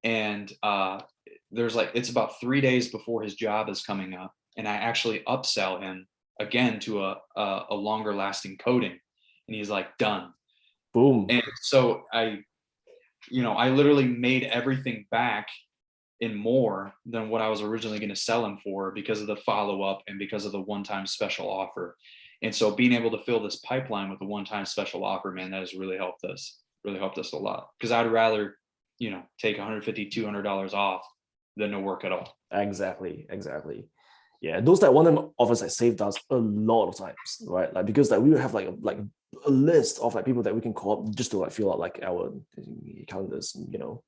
and it's about 3 days before his job is coming up, and I actually upsell him again to a longer lasting coating, and he's like, done. Boom. And so I literally made everything back in more than what I was originally going to sell him for because of the follow-up and because of the one-time special offer. And so being able to fill this pipeline with a one-time special offer, man, that has really helped us a lot. Because I'd rather, take $150, $200 off than no work at all. Exactly. Yeah, those like one of them offers like saved us a lot of times, right? Like because like we would have like a list of like people that we can call up just to like fill out like our calendars, you know.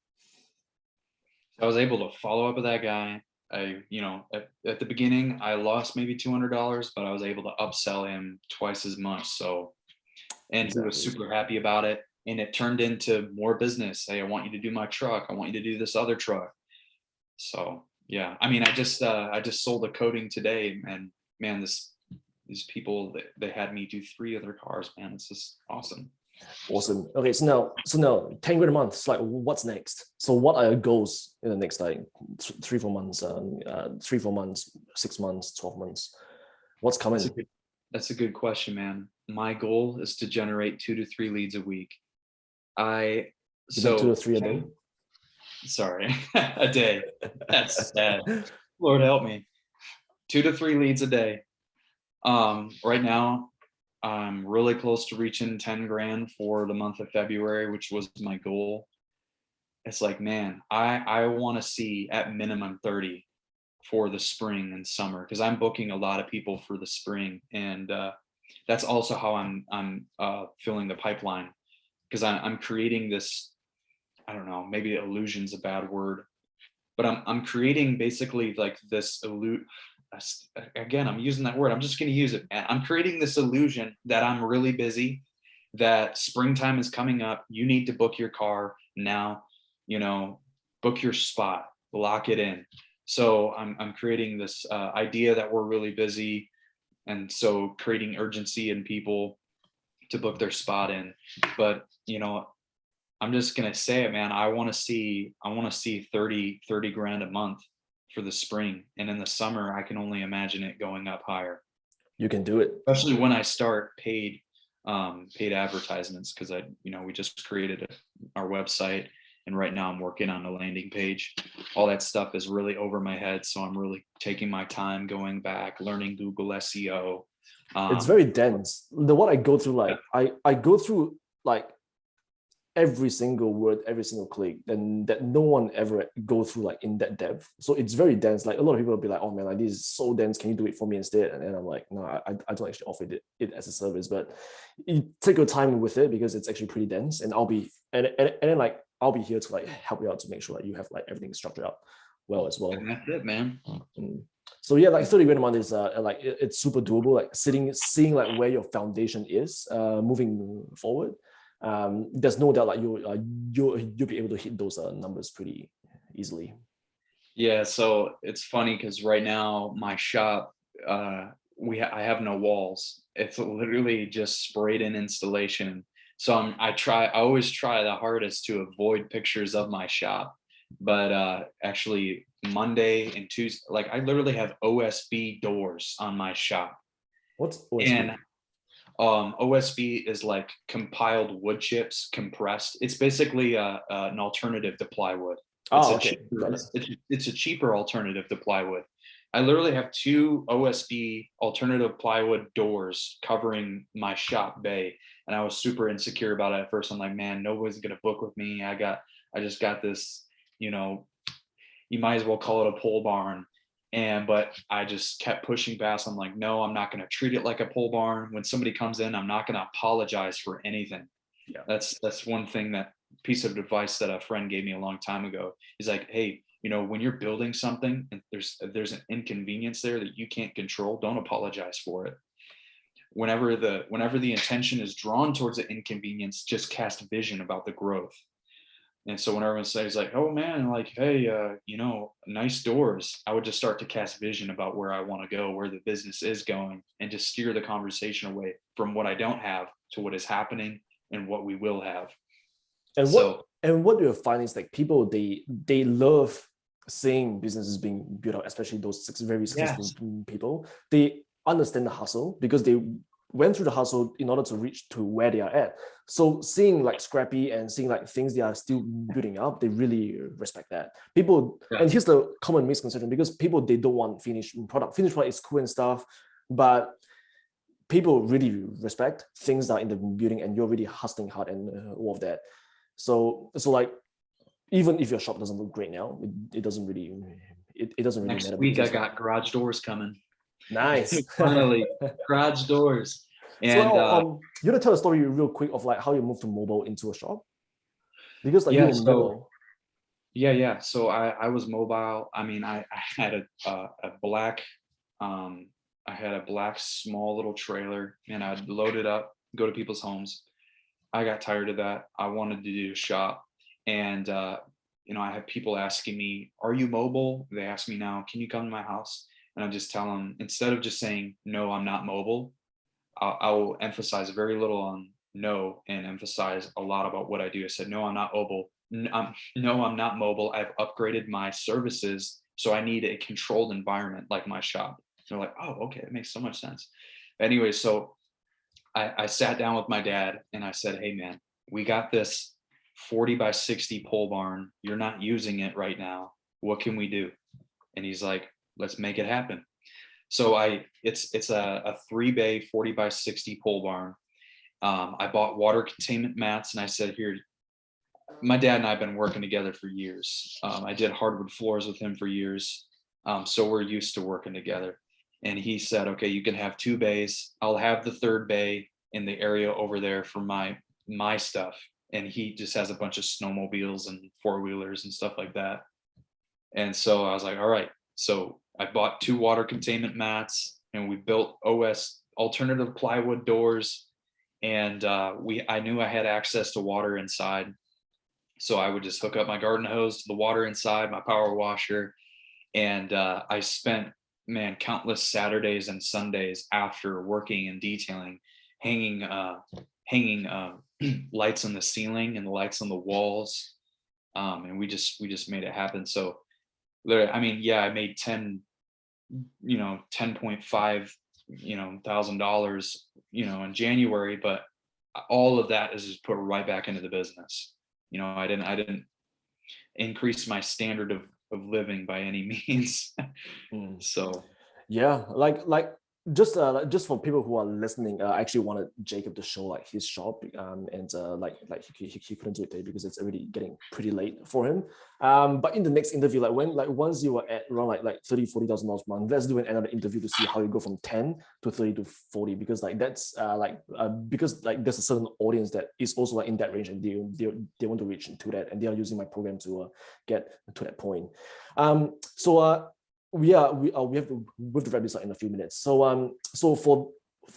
I was able to follow up with that guy. At the beginning, I lost maybe $200, but I was able to upsell him twice as much. So, and he was Exactly. super happy about it. And it turned into more business. Hey, I want you to do my truck. I want you to do this other truck. So yeah, I mean, I just sold a coating today, and man, these people they had me do 3 other cars. Man, it's just awesome. Awesome. Okay, so now 10 grand a month. It's like what's next? So what are your goals in the next like 3-4 months, 3-4 months, 6 months, 12 months? What's coming? That's a good question, man. My goal is to generate 2 to 3 leads a week. I You do 2 so to 3 a day? sorry, a day. That's sad. Lord help me. 2 to 3 leads a day. Right now, I'm really close to reaching 10 grand for the month of February, which was my goal. It's like, man, I want to see at minimum 30 for the spring and summer because I'm booking a lot of people for the spring, and that's also how I'm filling the pipeline because I'm creating this. I don't know, maybe illusion's a bad word, but I'm creating basically like this again, I'm using that word. I'm just going to use it, man. I'm creating this illusion that I'm really busy, that springtime is coming up. You need to book your car now, book your spot, lock it in. So I'm creating this idea that we're really busy. And so creating urgency in people to book their spot in. But, I'm just going to say it, man. I want to see 30 grand a month for the spring, and in the summer I can only imagine it going up higher. You can do it, especially when I start paid advertisements, because we just created our website, and right now I'm working on the landing page. All that stuff is really over my head, so I'm really taking my time going back, learning Google SEO. It's very dense. What I go through, like I go through like every single word, every single click, and that no one ever go through like in that depth. So it's very dense. Like a lot of people will be like, oh man, like this is so dense. Can you do it for me instead? And then I'm like, no, I don't actually offer it as a service, but you take your time with it because it's actually pretty dense. And I'll be and then like I'll be here to like help you out to make sure that you have like everything structured out well as well. And that's it, man. So yeah, like 30 grand a month is like it's super doable. Like seeing like where your foundation is moving forward. There's no doubt like you'll be able to hit those numbers pretty easily. Yeah, so it's funny because right now my shop, I have no walls. It's literally just sprayed in installation. So I always try the hardest to avoid pictures of my shop. But actually Monday and Tuesday, like I literally have OSB doors on my shop. What's OSB? And OSB is like compiled wood chips compressed. It's basically an alternative to plywood. It's a cheaper alternative to plywood. I literally have 2 OSB alternative plywood doors covering my shop bay, and I was super insecure about it at first. I'm like, man, nobody's gonna book with me. I just got this, you might as well call it a pole barn. But I just kept pushing past. I'm like, no, I'm not going to treat it like a pole barn. When somebody comes in, I'm not going to apologize for anything. Yeah. That's one thing, that piece of advice that a friend gave me a long time ago. He's like, hey, when you're building something and there's an inconvenience there that you can't control, don't apologize for it. Whenever the intention is drawn towards the inconvenience, just cast vision about the growth. And so when everyone says like, oh man, like, hey, nice doors, I would just start to cast vision about where I want to go, where the business is going, and just steer the conversation away from what I don't have to what is happening and what we will have. And what do you find is like people, they love seeing businesses being built out, especially those very successful people. They understand the hustle because they went through the hustle in order to reach to where they are at. So seeing like Scrappy and seeing like things they are still building up, they really respect that. People, and here's the common misconception, because people, they don't want finished product. Finished product is cool and stuff, but people really respect things that are in the building and you're really hustling hard and all of that. So like even if your shop doesn't look great now, it doesn't really it doesn't really Next matter week, because I it's got garage doors coming. nice. Finally, garage doors. So And you want to tell a story real quick of like how you moved from mobile into a shop? Because like you yeah, were so mobile. yeah. So I was mobile. I mean, I had a black, I had a black small little trailer, and I'd load it up, go to people's homes. I got tired of that. I wanted to do a shop, and I have people asking me, "Are you mobile?" They ask me now, "Can you come to my house?" And I just tell them, instead of just saying, "No, I'm not mobile," I will emphasize very little on no and emphasize a lot about what I do. I said, "No, I'm not mobile. No, I'm not mobile. I've upgraded my services, so I need a controlled environment like my shop." They're like, "Oh, okay, it makes so much sense." Anyway, so I sat down with my dad and I said, "Hey, man, we got this 40 by 60 pole barn. You're not using it right now. What can we do?" And he's like, "Let's make it happen." So it's a 3 bay 40 by 60 pole barn. I bought water containment mats and I said, "Here, my dad and I have been working together for years. I did hardwood floors with him for years. So we're used to working together." And he said, "Okay, you can have 2 bays. I'll have the third bay in the area over there for my stuff." And he just has a bunch of snowmobiles and four-wheelers and stuff like that. And so I was like, all right. So I bought 2 water containment mats and we built OS alternative plywood doors. And I knew I had access to water inside. So I would just hook up my garden hose to the water inside, my power washer. And I spent, man, countless Saturdays and Sundays after working and detailing, hanging lights on the ceiling and the lights on the walls. And we just made it happen. So literally, I mean, yeah, I made 10.5, $1,000, in January, but all of that is just put right back into the business. I didn't increase my standard of living by any means. Mm. So Yeah, just for people who are listening, I actually wanted Jacob to show like his shop, and like he couldn't do it today because it's already getting pretty late for him. But in the next interview, like once you are at around like $30,000-$40,000 a month, let's do another interview to see how you go from 10 to 30 to 40, because like that's because like there's a certain audience that is also like in that range, and they want to reach into that, and they are using my program to get to that point. So we have to wrap this up in a few minutes. So for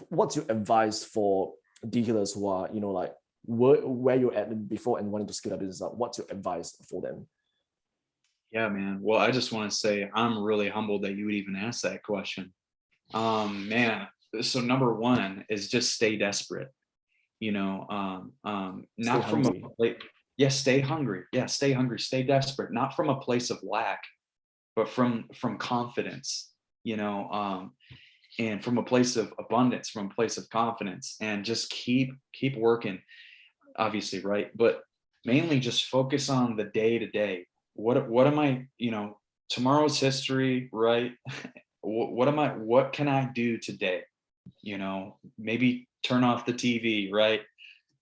what's your advice for detailers who are like where you're at before and wanting to scale up business up? What's your advice for them? yeah, man. Well, I just want to say I'm really humbled that you would even ask that question. Man. So number one is just stay desperate. Stay Not from a hungry. yeah, stay hungry. Yeah, stay hungry, stay desperate, not from a place of lack, but from confidence, and from a place of abundance, from a place of confidence, and just keep working, obviously, right? But mainly just focus on the day to day. What am I, tomorrow's history, right? What can I do today? Maybe turn off the TV, right?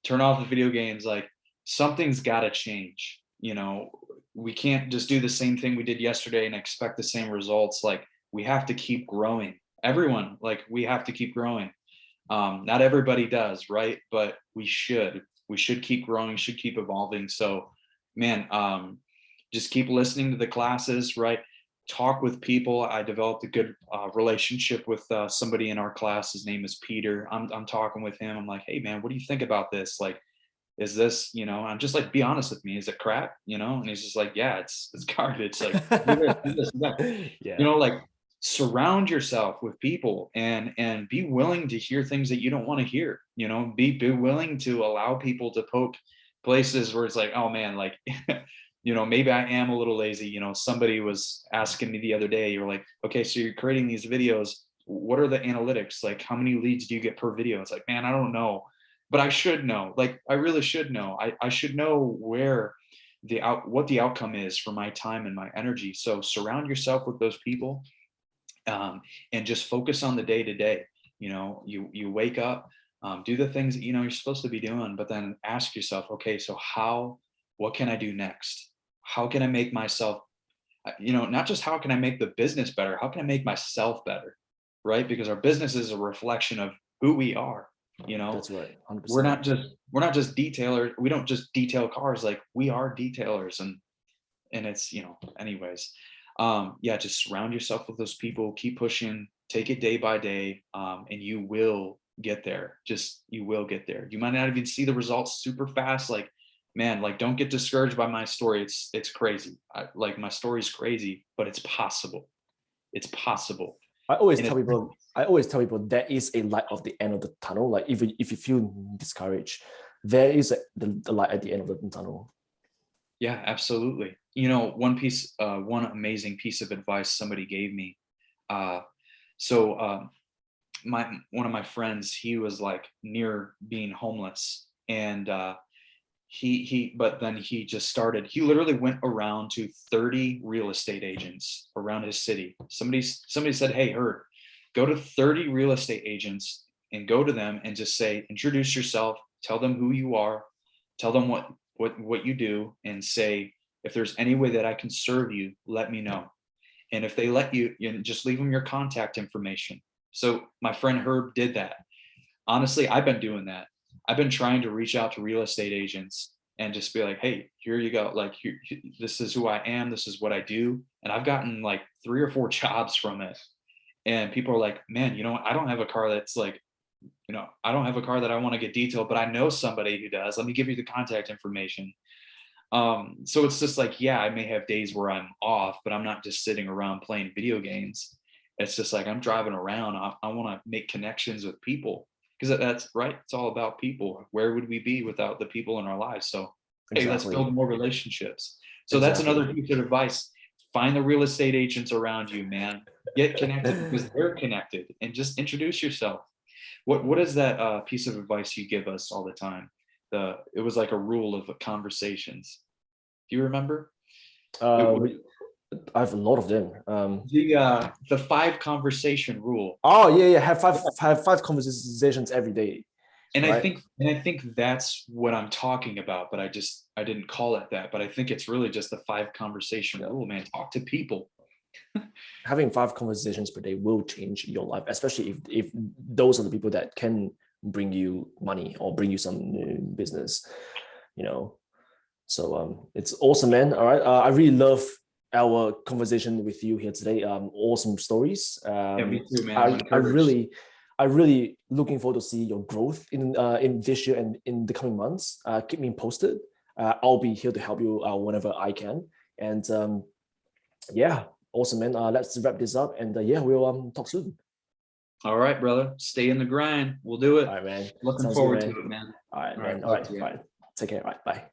Turn off the video games. Like, something's got to change. We can't just do the same thing we did yesterday and expect the same results. Like, we have to keep growing. Everyone, like, we have to keep growing. Not everybody does, right? But we should keep growing, should keep evolving. So, man, just keep listening to the classes, right? Talk with people. I developed a good relationship with somebody in our class. His name is Peter. I'm talking with him. I'm like, "Hey, man, what do you think about this? Like, is this, I'm just like, be honest with me. Is it crap? And he's just like, yeah, it's garbage. Like, do this, do that. Yeah. Like, surround yourself with people and be willing to hear things that you don't want to hear. Be willing to allow people to poke places where it's like, oh man, like, maybe I am a little lazy. Somebody was asking me the other day, you're like, okay, so you're creating these videos. What are the analytics? Like, how many leads do you get per video? It's like, man, I don't know, but I should know. Like, I really should know. I should know what the outcome is for my time and my energy. So surround yourself with those people, and just focus on the day to day. You wake up, do the things that you're supposed to be doing, but then ask yourself, okay, so what can I do next? how can I make myself, not just how can I make the business better, how can I make myself better, right? Because our business is a reflection of who we are. That's right, We're 100%. not just we're not just detailers. We don't just detail cars, like we are detailers. And it's, anyways, yeah, just surround yourself with those people, keep pushing, take it day by day, and you will get there. Just, you will get there. You might not even see the results super fast. Like, man, like, don't get discouraged by my story. It's crazy. Like, my story's crazy, but it's possible. It's possible. I always And tell people, there is a light of the end of the tunnel. Like if you feel discouraged, there is the light at the end of the tunnel. yeah, absolutely. One amazing piece of advice somebody gave me. Uh, so one of my friends, he was like near being homeless, and but then he literally went around to 30 real estate agents around his city. Somebody said, hey, Herb, go to 30 real estate agents and go to them and just say, introduce yourself, tell them who you are, tell them what you do, and say, if there's any way that I can serve you, let me know. And if they let you, just leave them your contact information. So my friend Herb did that. Honestly, I've been doing that. I've been trying to reach out to real estate agents and just be like, hey, here you go. Like, this is who I am. This is what I do. And I've gotten like 3 or 4 jobs from it. And people are like, man, I don't have a car that's like, I don't have a car that I want to get detailed, but I know somebody who does. Let me give you the contact information. So it's just like, yeah, I may have days where I'm off, but I'm not just sitting around playing video games. It's just like, I'm driving around. I want to make connections with people, because that's right. It's all about people. Where would we be without the people in our lives? So, hey, let's Exactly. build more relationships. So that's Exactly. another piece of advice. Find the real estate agents around you, man. Get connected because they're connected, and just introduce yourself. What is that piece of advice you give us all the time? It was like a rule of conversations. Do you remember? Uh, I have a lot of them. The 5 conversation rule. Oh yeah. Have five conversations every day. And Right. I think that's what I'm talking about, but I didn't call it that. But I think it's really just the 5 conversation Yeah. rule, man. Talk to people. Having 5 conversations per day will change your life, especially if those are the people that can bring you money or bring you some business. So it's awesome, man. All right, I really love our conversation with you here today. Awesome stories. Yeah, me too, man. I'm I encouraged. really looking forward to see your growth in this year and in the coming months. Keep me posted. I'll be here to help you whenever I can. And yeah, awesome, man. Let's wrap this up, and yeah, we'll talk soon. All right, brother. Stay in the grind. We'll do All it. right, man. Looking Sounds good, forward to man. it, man. All right, All right, man. All talk right, to you. all right. Take care. All right, bye.